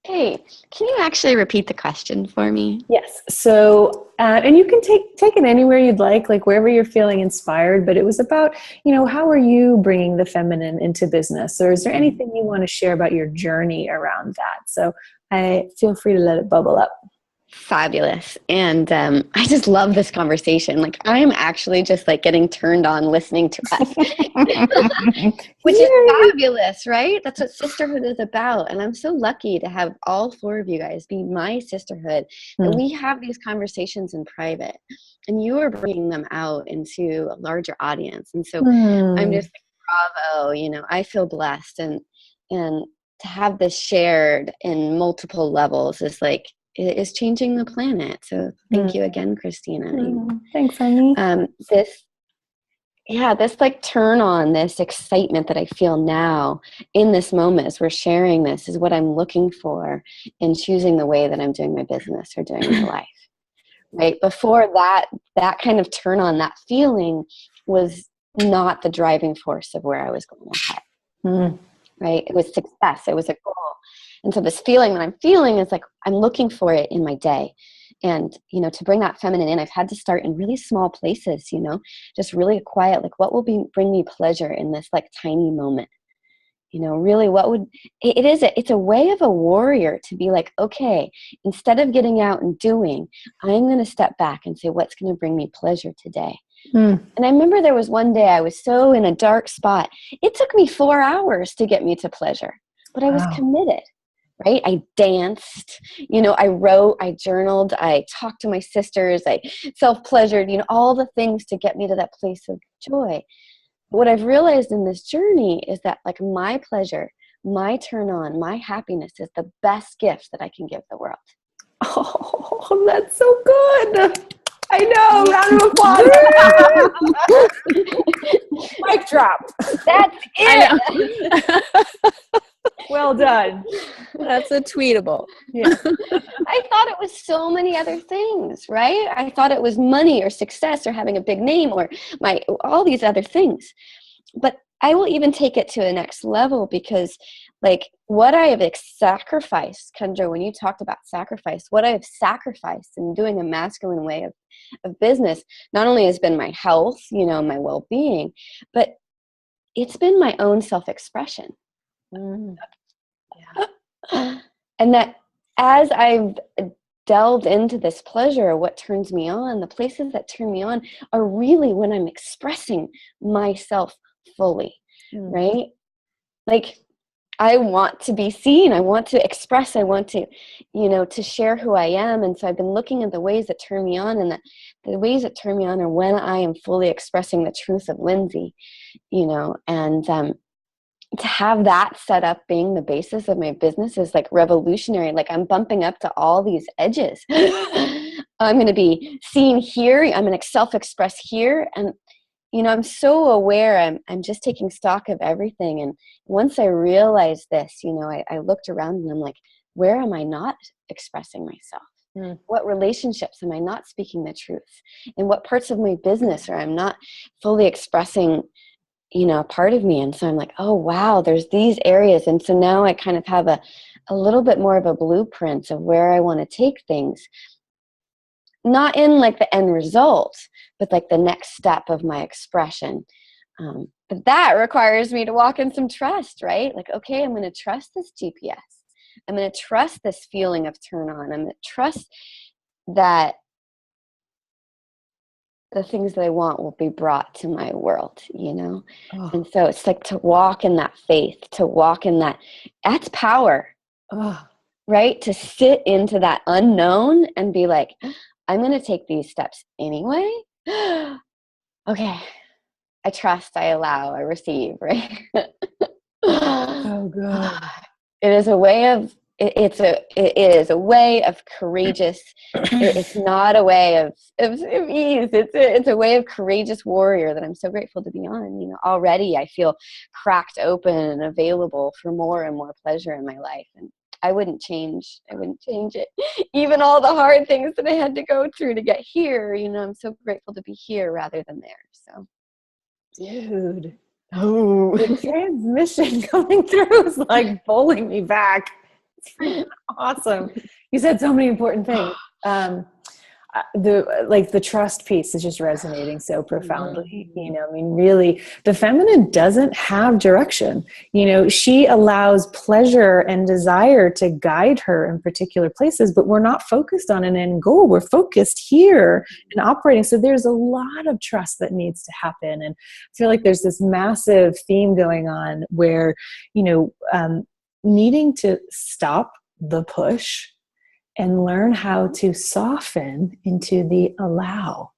Speaker 2: Hey, can you actually repeat the question for me?
Speaker 1: Yes. So, and you can take it anywhere you'd like wherever you're feeling inspired, but it was about, how are you bringing the feminine into business? Or is there anything you want to share about your journey around that? So I feel free to let it bubble up.
Speaker 2: Fabulous. And I just love this conversation. Like, I'm actually just getting turned on listening to us, which is fabulous, right? That's what sisterhood is about. And I'm so lucky to have all 4 of you guys be my sisterhood. And we have these conversations in private, and you are bringing them out into a larger audience. And so I'm just bravo, I feel blessed. And to have this shared in multiple levels is changing the planet. So thank you again, Christina.
Speaker 1: Thanks, honey.
Speaker 2: This turn on, this excitement that I feel now in this moment as we're sharing this is what I'm looking for in choosing the way that I'm doing my business or doing my life. Right? Before that kind of turn on, that feeling was not the driving force of where I was going ahead. Right? It was success. It was a goal. And so this feeling that I'm feeling is I'm looking for it in my day. And, to bring that feminine in, I've had to start in really small places, just really quiet, what will bring me pleasure in this tiny moment? Really it's a way of a warrior to be okay, instead of getting out and doing, I'm going to step back and say, what's going to bring me pleasure today? And I remember there was one day I was so in a dark spot. It took me 4 hours to get me to pleasure, but I was committed. Right? I danced, I wrote, I journaled, I talked to my sisters, I self-pleasured, all the things to get me to that place of joy. But what I've realized in this journey is that my pleasure, my turn on, my happiness is the best gift that I can give the world.
Speaker 1: Oh, that's so good. I know. Round of applause. Mic drop.
Speaker 2: That's it.
Speaker 1: Well done.
Speaker 3: That's a tweetable.
Speaker 1: Yeah.
Speaker 2: I thought it was so many other things, right? I thought it was money or success or having a big name or all these other things. But I will even take it to the next level because what I have sacrificed, Kendra, when you talked about sacrifice, what I have sacrificed in doing a masculine way of business, not only has been my health, my well-being, but it's been my own self-expression. And that as I've delved into this pleasure, what turns me on, the places that turn me on are really when I'm expressing myself fully, right? I want to be seen. I want to express. I want to, to share who I am. And so I've been looking at the ways that turn me on, and the ways that turn me on are when I am fully expressing the truth of Lindsay, and to have that set up being the basis of my business is revolutionary. I'm bumping up to all these edges. I'm going to be seen here. I'm going to self-express here. And, I'm so aware. I'm just taking stock of everything. And once I realized this, I looked around and I'm like, where am I not expressing myself? What relationships am I not speaking the truth? And what parts of my business are I'm not fully expressing a part of me? And so I'm like, oh, wow, there's these areas. And so now I kind of have a little bit more of a blueprint of where I want to take things, not in the end result, but the next step of my expression. But that requires me to walk in some trust, right? Okay, I'm going to trust this GPS. I'm going to trust this feeling of turn on. I'm going to trust that the things that I want will be brought to my world, Oh. And so it's to walk in that faith, to walk in that's power, right? To sit into that unknown and be I'm going to take these steps anyway. Okay. I trust, I allow, I receive, right?
Speaker 1: So good.
Speaker 2: It is a way of, it is a way of courageous. It's not a way of ease. It's a way of courageous warrior that I'm so grateful to be on. You know, already I feel cracked open and available for more and more pleasure in my life. And I wouldn't change it. Even all the hard things that I had to go through to get here, you know, I'm so grateful to be here rather than there. So,
Speaker 1: Dude.
Speaker 2: oh,
Speaker 1: The transmission coming through is like bowling me back. It's freaking awesome. You said so many important things. The trust piece is just resonating so profoundly. You know, I mean, really, the feminine doesn't have direction. You know, she allows pleasure and desire to guide her in particular places, but we're not focused on an end goal. We're focused here and operating. So there's a lot of trust that needs to happen. And I feel like there's this massive theme going on where, you know, needing to stop the push and learn how to soften into the allow.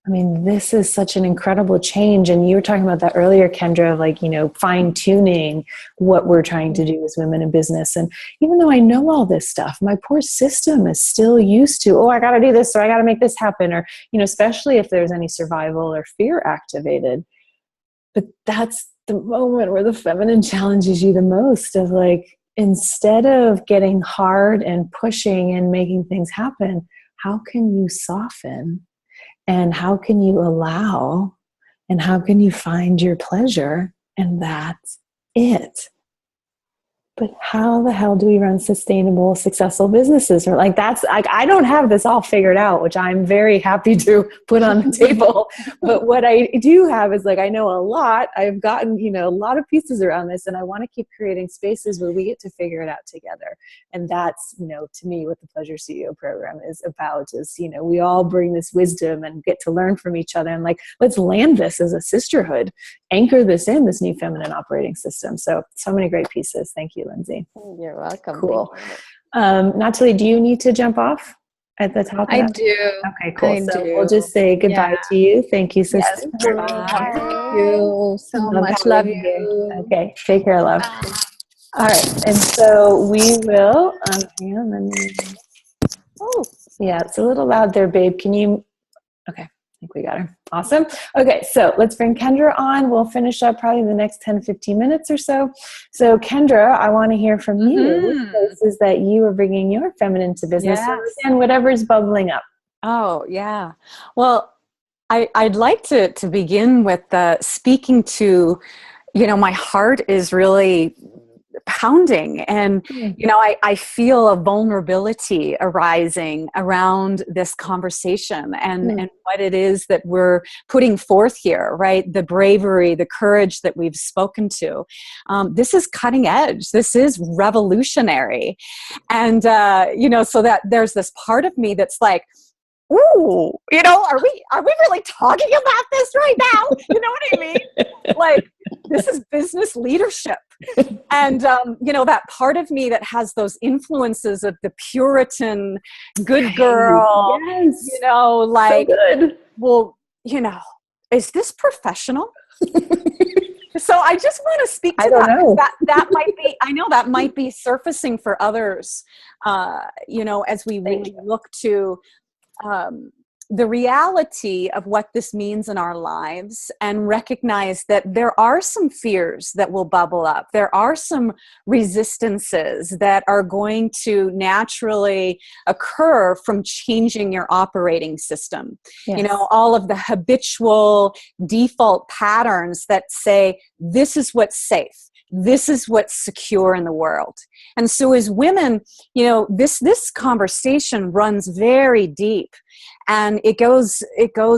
Speaker 1: I mean, this is such an incredible change. And you were talking about that earlier, Kendra, of like, you know, fine tuning what we're trying to do as women in business. And even though I know all this stuff, my poor system is still used to, oh, I got to do this, or I got to make this happen, or, you know, especially if there's any survival or fear activated. But that's the moment where the feminine challenges you the most, of like, instead of getting hard and pushing and making things happen, how can you soften, and how can you allow, and how can you find your pleasure? And that's it. But how the hell do we run sustainable, successful businesses? Or like, that's like, I don't have this all figured out, which I'm very happy to put on the table. But what I do have is like, I know a lot. I've gotten, you know, a lot of pieces around this, and I want to keep creating spaces where we get to figure it out together. And that's, you know, to me, what the Pleasure CEO program is about, is, you know, we all bring this wisdom and get to learn from each other, and like, let's land this as a sisterhood, anchor this in this new feminine operating system. So many great pieces. Thank you, Lindsay.
Speaker 2: you're welcome.
Speaker 1: Cool. Nathalie, do you need to jump off at the top of
Speaker 3: I
Speaker 1: that?
Speaker 3: do.
Speaker 1: Okay, cool.
Speaker 3: I
Speaker 1: So
Speaker 3: do.
Speaker 1: we'll just say goodbye to you. Thank you, sister.
Speaker 3: Yes, for me. Thank you so much.
Speaker 1: having
Speaker 3: Love
Speaker 1: you here.
Speaker 3: you.
Speaker 1: Okay, take care, love.
Speaker 3: Bye.
Speaker 1: All right, and so we will, hang on, let me, oh, yeah, it's a little loud there, babe. Can you, okay, I think we got her. Awesome. Okay, so let's bring Kendra on. We'll finish up probably in the next 10, 15 minutes or so. So Kendra, I want to hear from you. Places that you are bringing your feminine to business, and whatever's bubbling up.
Speaker 5: Oh, yeah. Well, I'd like to begin with speaking to, you know, my heart is really pounding, and you know, I feel a vulnerability arising around this conversation and what it is that we're putting forth here, right? The bravery, the courage that we've spoken to. This is cutting edge. This is revolutionary. And you know, so that there's this part of me that's like, ooh, you know, are we really talking about this right now? You know what I mean? Like, this is business leadership. And, you know, that part of me that has those influences of the Puritan good girl, you know, like,
Speaker 1: so good.
Speaker 5: Well, you know, is this professional? So I just want to speak to that. That might be, I know that might be surfacing for others, you know, as we really look to the reality of what this means in our lives, and recognize that there are some fears that will bubble up. There are some resistances that are going to naturally occur from changing your operating system. Yes. You know, all of the habitual default patterns that say, this is what's safe. This is what's secure in the world. And so as women, you know, this conversation runs very deep, and it goes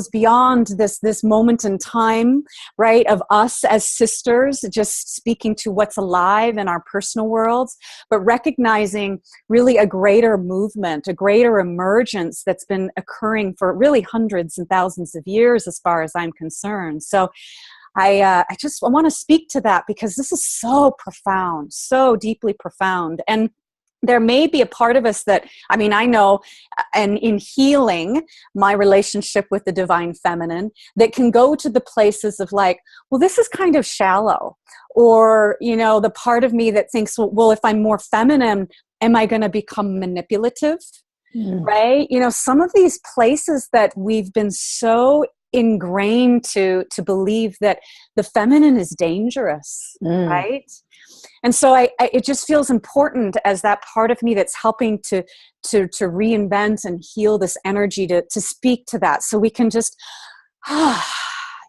Speaker 5: beyond this moment in time, right, of us as sisters just speaking to what's alive in our personal worlds, but recognizing really a greater movement, a greater emergence that's been occurring for really hundreds and thousands of years as far as I'm concerned. So I want to speak to that, because this is so profound, so deeply profound. And there may be a part of us that, I mean, I know, and in healing my relationship with the divine feminine, that can go to the places of like, well, this is kind of shallow. Or, you know, the part of me that thinks, well, if I'm more feminine, am I going to become manipulative? Right? You know, some of these places that we've been so ingrained to believe that the feminine is dangerous, right? And so it just feels important as that part of me that's helping to reinvent and heal this energy to speak to that, so we can just,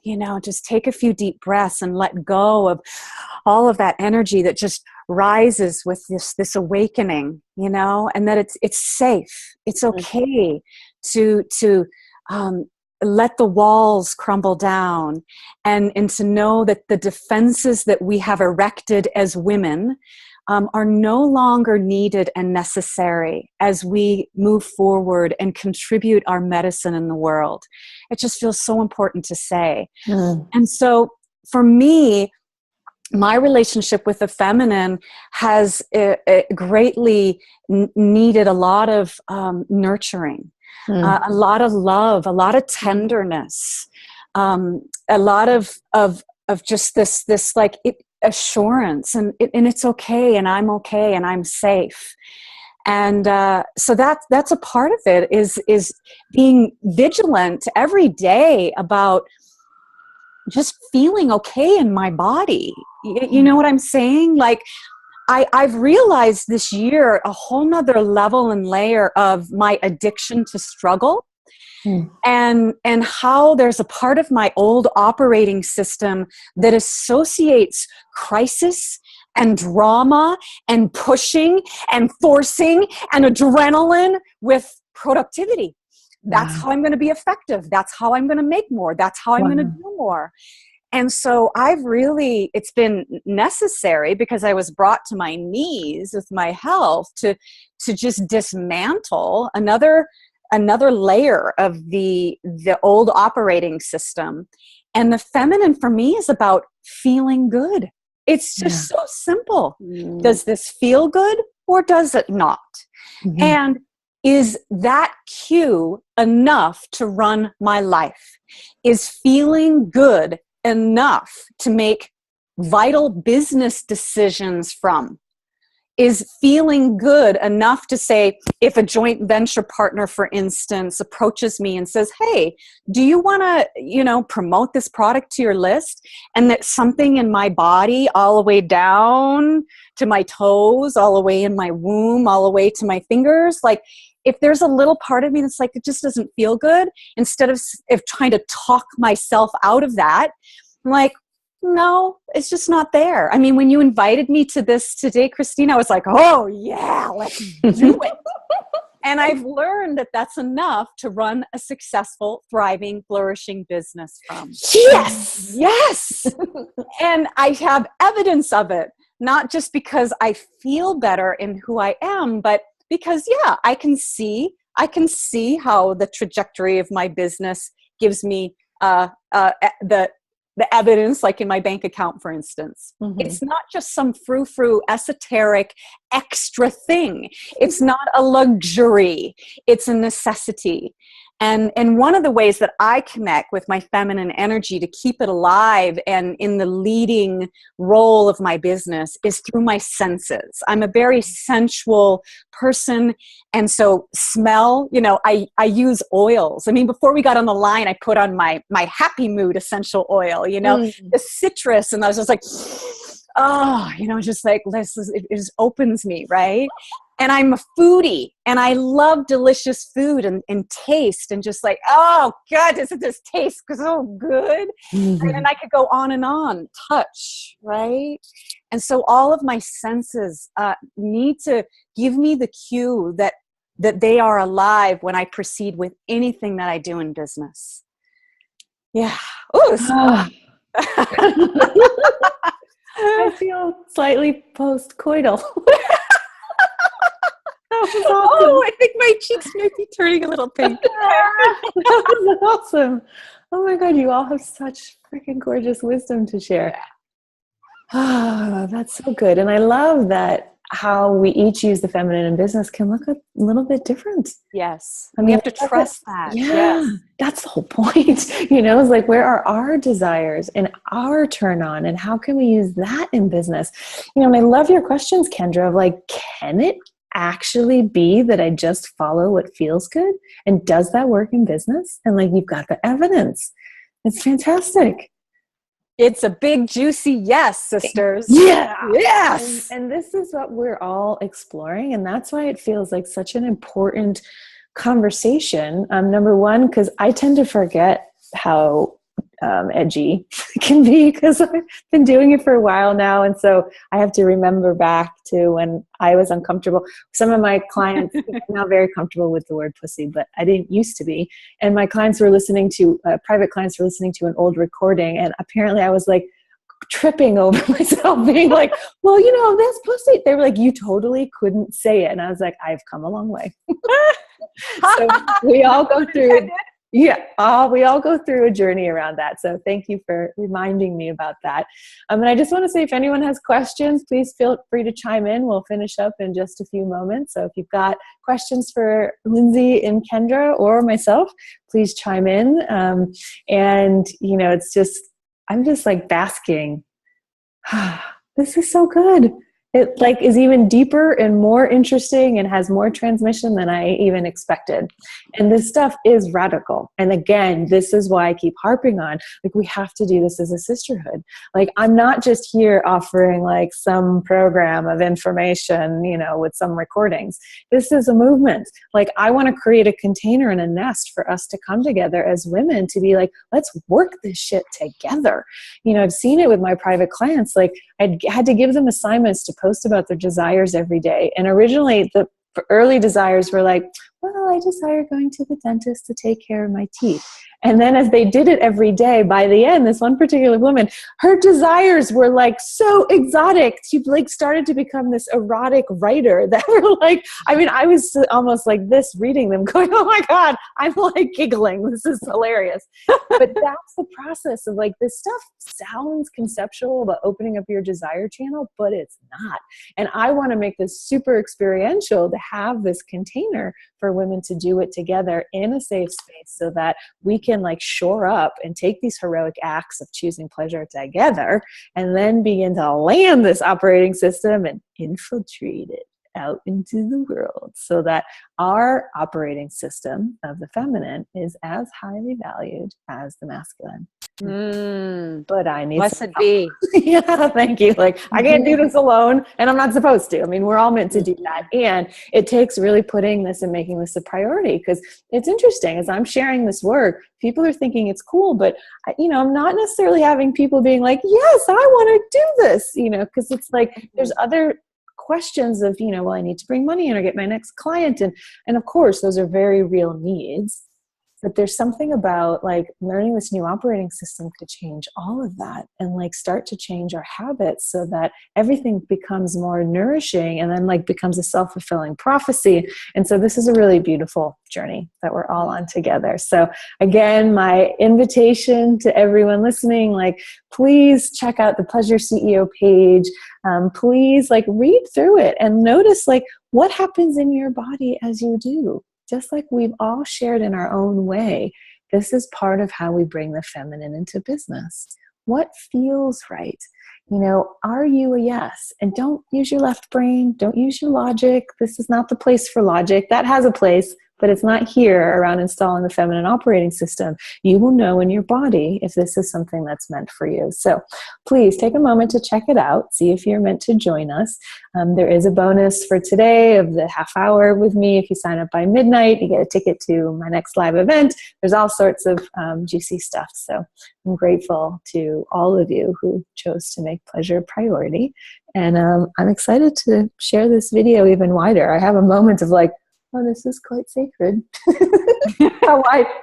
Speaker 5: you know, just take a few deep breaths and let go of all of that energy that just rises with this awakening, you know, and that it's safe. It's okay to let the walls crumble down, and to know that the defenses that we have erected as women are no longer needed and necessary as we move forward and contribute our medicine in the world. It just feels so important to say. And so for me, my relationship with the feminine has greatly needed a lot of nurturing. A lot of love, a lot of tenderness, a lot of just this like assurance, and it's okay, and I'm okay, and I'm safe. And so that's a part of it, is being vigilant every day about just feeling okay in my body. You know what I'm saying? Like, I've realized this year a whole nother level and layer of my addiction to struggle, and how there's a part of my old operating system that associates crisis and drama and pushing and forcing and adrenaline with productivity. That's how I'm going to be effective. That's how I'm going to make more. That's how I'm going to do more. And so it's been necessary, because I was brought to my knees with my health, to just dismantle another layer of the old operating system. And the feminine for me is about feeling good. It's just so simple. Does this feel good or does it not? And is that cue enough to run my life? Is feeling good enough to make vital business decisions from? Is feeling good enough to say, if a joint venture partner, for instance, approaches me and says, hey, do you want to, you know, promote this product to your list? And that something in my body, all the way down to my toes, all the way in my womb, all the way to my fingers, like, if there's a little part of me that's like, it just doesn't feel good, instead of trying to talk myself out of that, I'm like, no, it's just not there. I mean, when you invited me to this today, Christine, I was like, oh yeah, let's do it. And I've learned that that's enough to run a successful, thriving, flourishing business from.
Speaker 2: Yes.
Speaker 5: Yes. And I have evidence of it, not just because I feel better in who I am, but because, I can see how the trajectory of my business gives me the evidence, like in my bank account, for instance. It's not just some frou-frou, esoteric, extra thing. It's not a luxury. It's a necessity. And one of the ways that I connect with my feminine energy to keep it alive and in the leading role of my business is through my senses. I'm a very sensual person. And so smell, you know, I use oils. I mean, before we got on the line, I put on my happy mood essential oil, you know, the citrus. And I was just like, oh, you know, just like, it just opens me, right? And I'm a foodie, and I love delicious food and taste, and just like, oh God, doesn't this taste so good? And I could go on, touch, right? And so all of my senses need to give me the cue that they are alive when I proceed with anything that I do in business. Yeah. Ooh,
Speaker 1: I feel slightly post-coital. That was awesome.
Speaker 5: Oh, I think my cheeks may be turning a little pink.
Speaker 1: That was awesome. Oh my God, you all have such freaking gorgeous wisdom to share. Oh, that's so good. And I love that how we each use the feminine in business can look a little bit different.
Speaker 5: Yes.
Speaker 1: I mean,
Speaker 5: we have to trust that.
Speaker 1: Yeah,
Speaker 5: yes.
Speaker 1: That's the whole point. It's like, where are our desires and our turn on, and how can we use that in business? And I love your questions, Kendra, of like, can it actually be that I just follow what feels good? And does that work in business? And like, you've got the evidence. It's fantastic.
Speaker 5: It's a big, juicy yes, sisters.
Speaker 1: Yeah.
Speaker 5: Yes.
Speaker 1: And this is what we're all exploring. And that's why it feels like such an important conversation. Number one, because I tend to forget how edgy it can be, because I've been doing it for a while now. And so I have to remember back to when I was uncomfortable. Some of my clients are now very comfortable with the word pussy, but I didn't used to be. And my clients were listening to, private clients were listening to an old recording. And apparently I was like tripping over myself, being like, well, this pussy. They were like, you totally couldn't say it. And I was like, I've come a long way. So we all go through it. Yeah, we all go through a journey around that. So thank you for reminding me about that. And I just want to say, if anyone has questions, please feel free to chime in. We'll finish up in just a few moments. So if you've got questions for Lindsay and Kendra or myself, please chime in. It's just, I'm just like basking. This is so good. It like is even deeper and more interesting and has more transmission than I even expected. And this stuff is radical. And again, this is why I keep harping on, like, we have to do this as a sisterhood. Like, I'm not just here offering like some program of information, with some recordings. This is a movement. Like, I want to create a container and a nest for us to come together as women to be like, let's work this shit together. I've seen it with my private clients. Like, I had to give them assignments to post about their desires every day. And originally the early desires were like, well, I desire going to the dentist to take care of my teeth. And then as they did it every day, by the end, this one particular woman, her desires were like so exotic. She like started to become this erotic writer that were like, I was almost like this reading them going, oh my God, I'm like giggling. This is hilarious. But that's the process of like, this stuff sounds conceptual about opening up your desire channel, but it's not. And I want to make this super experiential to have this container for women to do it together in a safe space so that we can like shore up and take these heroic acts of choosing pleasure together and then begin to land this operating system and infiltrate it out into the world so that our operating system of the feminine is as highly valued as the masculine. But I need
Speaker 5: blessed be.
Speaker 1: Yeah, thank you. Like, I can't do this alone, and I'm not supposed to. We're all meant to do that. And it takes really putting this and making this a priority, because it's interesting. As I'm sharing this work, people are thinking it's cool, but I'm not necessarily having people being like, yes, I want to do this, because it's like, there's other questions of, well, I need to bring money in or get my next client. And of course, those are very real needs. But there's something about like learning this new operating system could change all of that and like start to change our habits so that everything becomes more nourishing and then like becomes a self-fulfilling prophecy. And so this is a really beautiful journey that we're all on together. So again, my invitation to everyone listening, like, please check out the Pleasure CEO page. Please like read through it and notice like what happens in your body as you do. Just like we've all shared in our own way, this is part of how we bring the feminine into business. What feels right? Are you a yes? And don't use your left brain. Don't use your logic. This is not the place for logic. That has a place, but it's not here around installing the feminine operating system. You will know in your body if this is something that's meant for you. So please take a moment to check it out. See if you're meant to join us. There is a bonus for today of the half hour with me. If you sign up by midnight, you get a ticket to my next live event. There's all sorts of juicy stuff. So I'm grateful to all of you who chose to make pleasure a priority. And I'm excited to share this video even wider. I have a moment of like, oh, this is quite sacred.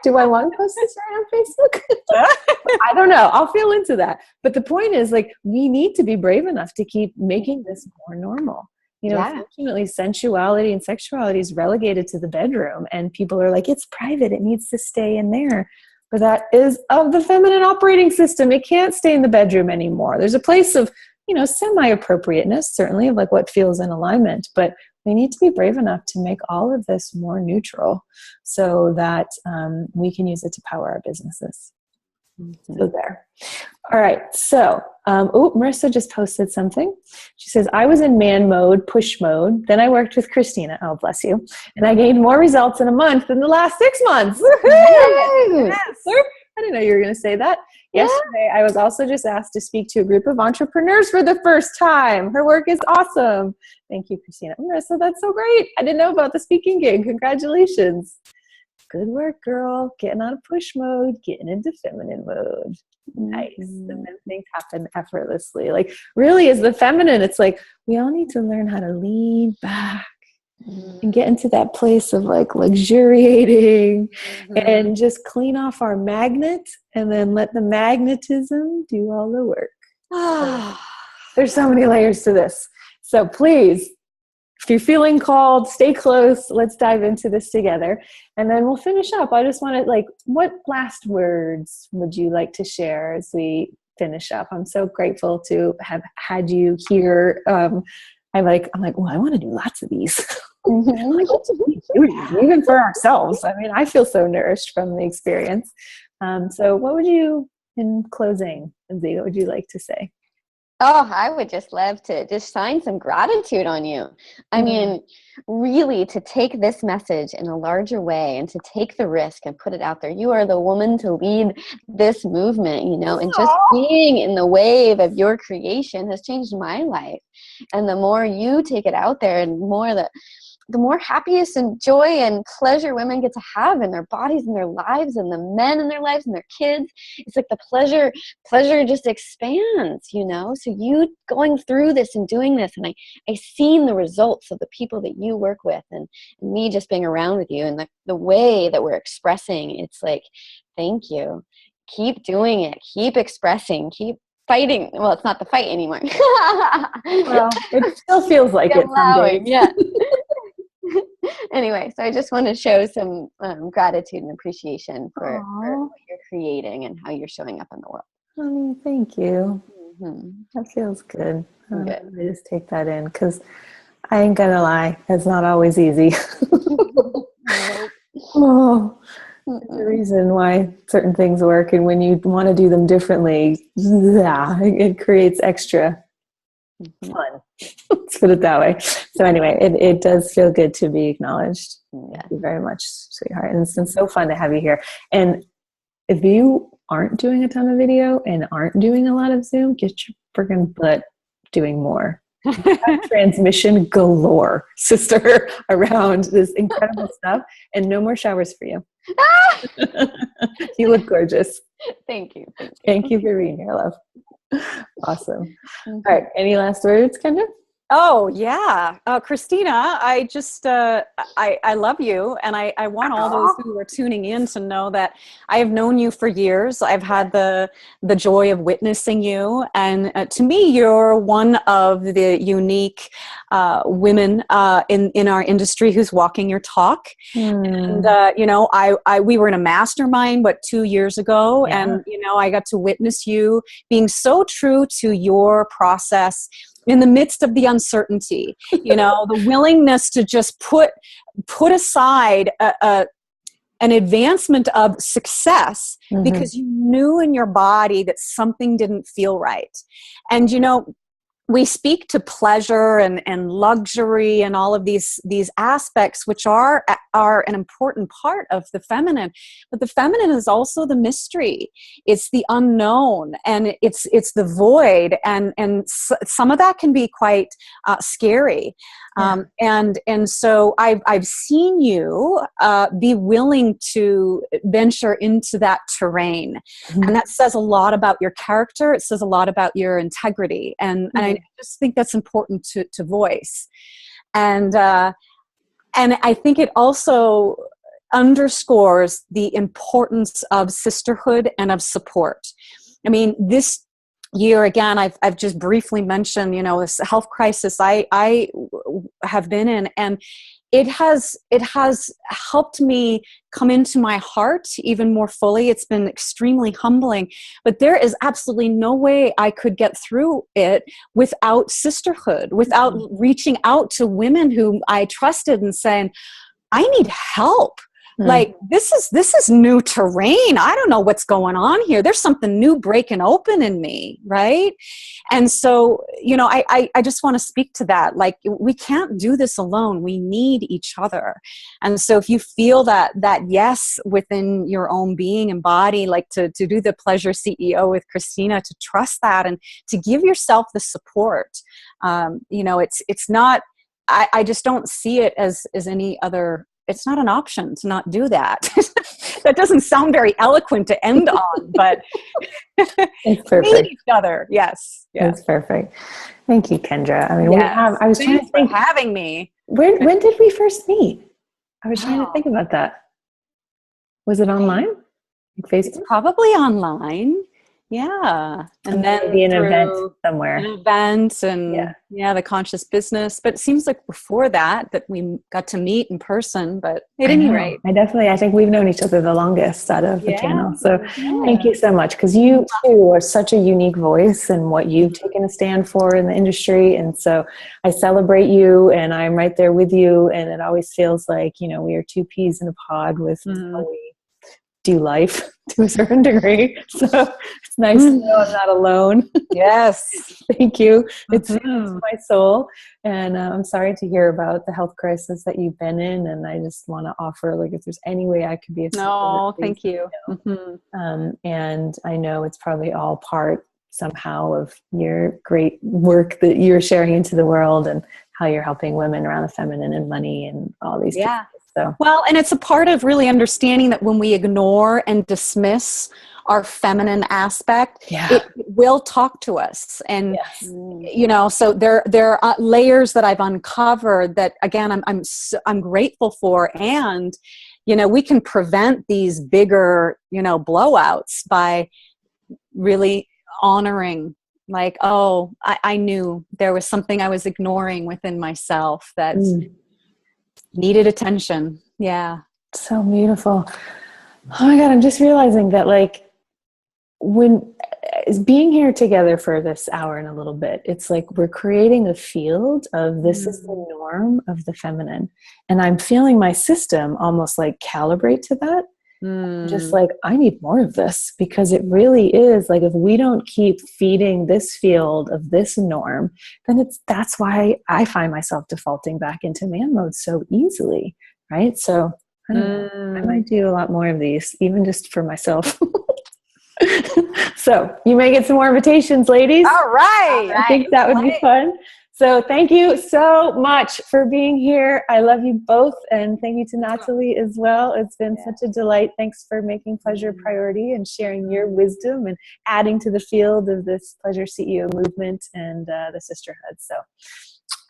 Speaker 1: Do I want to post this right on Facebook? I don't know. I'll feel into that. But the point is, like, we need to be brave enough to keep making this more normal. Unfortunately, sensuality and sexuality is relegated to the bedroom, and people are like, it's private. It needs to stay in there. But that is of the feminine operating system. It can't stay in the bedroom anymore. There's a place of, semi-appropriateness, certainly, of like what feels in alignment, but we need to be brave enough to make all of this more neutral so that we can use it to power our businesses. So there. All right. So, Marissa just posted something. She says, I was in man mode, push mode. Then I worked with Christina. Oh, bless you. And I gained more results in a month than the last 6 months. Yes. I didn't know you were going to say that. Yeah. Yesterday, I was also just asked to speak to a group of entrepreneurs for the first time. Her work is awesome. Thank you, Christina. Marissa, that's so great. I didn't know about the speaking gig. Congratulations. Good work, girl. Getting out of push mode, getting into feminine mode. Nice. And then things happen effortlessly. Like, really, as the feminine, it's like we all need to learn how to lean back and get into that place of like luxuriating and just clean off our magnet and then let the magnetism do all the work. So, there's so many layers to this. So please, if you're feeling called, stay close. Let's dive into this together. And then we'll finish up. I just want to, what last words would you like to share as we finish up? I'm so grateful to have had you here. I'm like, well, I want to do lots of these. Even for ourselves. I mean, I feel so nourished from the experience. So what would you, in closing, Lindsay, what would you like to say?
Speaker 2: Oh, I would just love to just shine some gratitude on you. I mean, really to take this message in a larger way and to take the risk and put it out there. You are the woman to lead this movement, and just being in the wave of your creation has changed my life. And the more you take it out there and the more happiness and joy and pleasure women get to have in their bodies and their lives and the men in their lives and their kids. It's like the pleasure just expands, So you going through this and doing this, and I seen the results of the people that you work with and me just being around with you and the way that we're expressing. It's like, thank you. Keep doing it. Keep expressing. Keep fighting. Well, it's not the fight anymore.
Speaker 1: Well, it still feels like it.
Speaker 2: Allowing, yeah. Anyway, so I just want to show some gratitude and appreciation for what you're creating and how you're showing up in the world.
Speaker 1: Thank you. That feels good. I just take that in because I ain't gonna lie, it's not always easy. There's a reason why certain things work, and when you want to do them differently, it creates extra fun. Let's put it that way. So anyway, it does feel good to be acknowledged. Thank you very much, sweetheart. And it's been so fun to have you here. And if you aren't doing a ton of video and aren't doing a lot of Zoom, get your freaking butt doing more. Transmission galore, sister, around this incredible stuff. And no more showers for you. You look gorgeous.
Speaker 2: Thank you.
Speaker 1: Thank you for being here, love. Awesome. All right. Any last words, Kendra?
Speaker 5: Oh, yeah. Christina, I just, I love you. And I want all those who are tuning in to know that I have known you for years. I've had the joy of witnessing you. And to me, you're one of the unique women in our industry who's walking your talk. And, we were in a mastermind, 2 years ago. Yeah. And, I got to witness you being so true to your process in the midst of the uncertainty, the willingness to just put aside an advancement of success because you knew in your body that something didn't feel right. And, we speak to pleasure and luxury and all of these aspects, which are an important part of the feminine. But the feminine is also the mystery. It's the unknown, and it's the void, and some of that can be quite scary. Yeah. And so I've seen you be willing to venture into that terrain, and that says a lot about your character. It says a lot about your integrity, and I just think that's important to voice. And I think it also underscores the importance of sisterhood and of support. I mean, this year, again, I've just briefly mentioned, this health crisis. I have been in. And it has helped me come into my heart even more fully. It's been extremely humbling, but there is absolutely no way I could get through it without sisterhood, without reaching out to women whom I trusted and saying, I need help. Like, this is new terrain. I don't know what's going on here. There's something new breaking open in me, right? And so, I just want to speak to that. Like, we can't do this alone. We need each other. And so if you feel that yes within your own being and body, like to do the Pleasure CEO with Christina, to trust that and to give yourself the support. It's not, I just don't see it as any other. It's not an option to not do that. That doesn't sound very eloquent to end on, but
Speaker 1: it's perfect.
Speaker 5: We need each other. Yes.
Speaker 1: It's perfect. Thank you, Kendra. I mean, I was trying to
Speaker 5: Thanks
Speaker 1: think,
Speaker 5: for having me.
Speaker 1: When did we first meet? I was trying to think about that. Was it online? Like Facebook?
Speaker 5: It's probably online. Yeah. And then
Speaker 1: maybe an event somewhere.
Speaker 5: An event and the conscious business. But it seems like before that we got to meet in person. But at any rate.
Speaker 1: I think we've known each other the longest out of the panel. So thank you so much. Because you too are such a unique voice in what you've taken a stand for in the industry. And so I celebrate you and I'm right there with you. And it always feels like, we are two peas in a pod with how we do life to a certain degree. So it's nice to know I'm not alone.
Speaker 5: Yes.
Speaker 1: Thank you. It's my soul. And I'm sorry to hear about the health crisis that you've been in. And I just want to offer, like, if there's any way I could be of support.
Speaker 5: No, thank you.
Speaker 1: And I know it's probably all part somehow of your great work that you're sharing into the world and how you're helping women around the feminine and money and all these things. So.
Speaker 5: Well, and it's a part of really understanding that when we ignore and dismiss our feminine aspect, it will talk to us. And, so there are layers that I've uncovered that, again, I'm grateful for. And, we can prevent these bigger, blowouts by really honoring, like, oh, I knew there was something I was ignoring within myself that needed attention. Yeah.
Speaker 1: So beautiful. Oh my God. I'm just realizing that, like, when being here together for this hour and a little bit, it's like we're creating a field of this is the norm of the feminine. And I'm feeling my system almost like calibrate to that. Just like, I need more of this, because it really is like, if we don't keep feeding this field of this norm, then that's why I find myself defaulting back into man mode so easily. Right. So I don't know, I might do a lot more of these, even just for myself. So you may get some more invitations, ladies.
Speaker 5: All right.
Speaker 1: I think that would be fun. So thank you so much for being here. I love you both. And thank you to Nathalie as well. It's been such a delight. Thanks for making pleasure a priority and sharing your wisdom and adding to the field of this Pleasure CEO movement and the sisterhood. So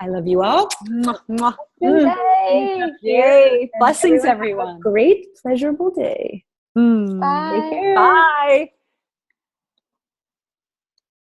Speaker 1: I love you all.
Speaker 5: Yay. Blessings, everyone.
Speaker 1: Great, pleasurable day.
Speaker 2: Bye.
Speaker 1: Take care.
Speaker 5: Bye.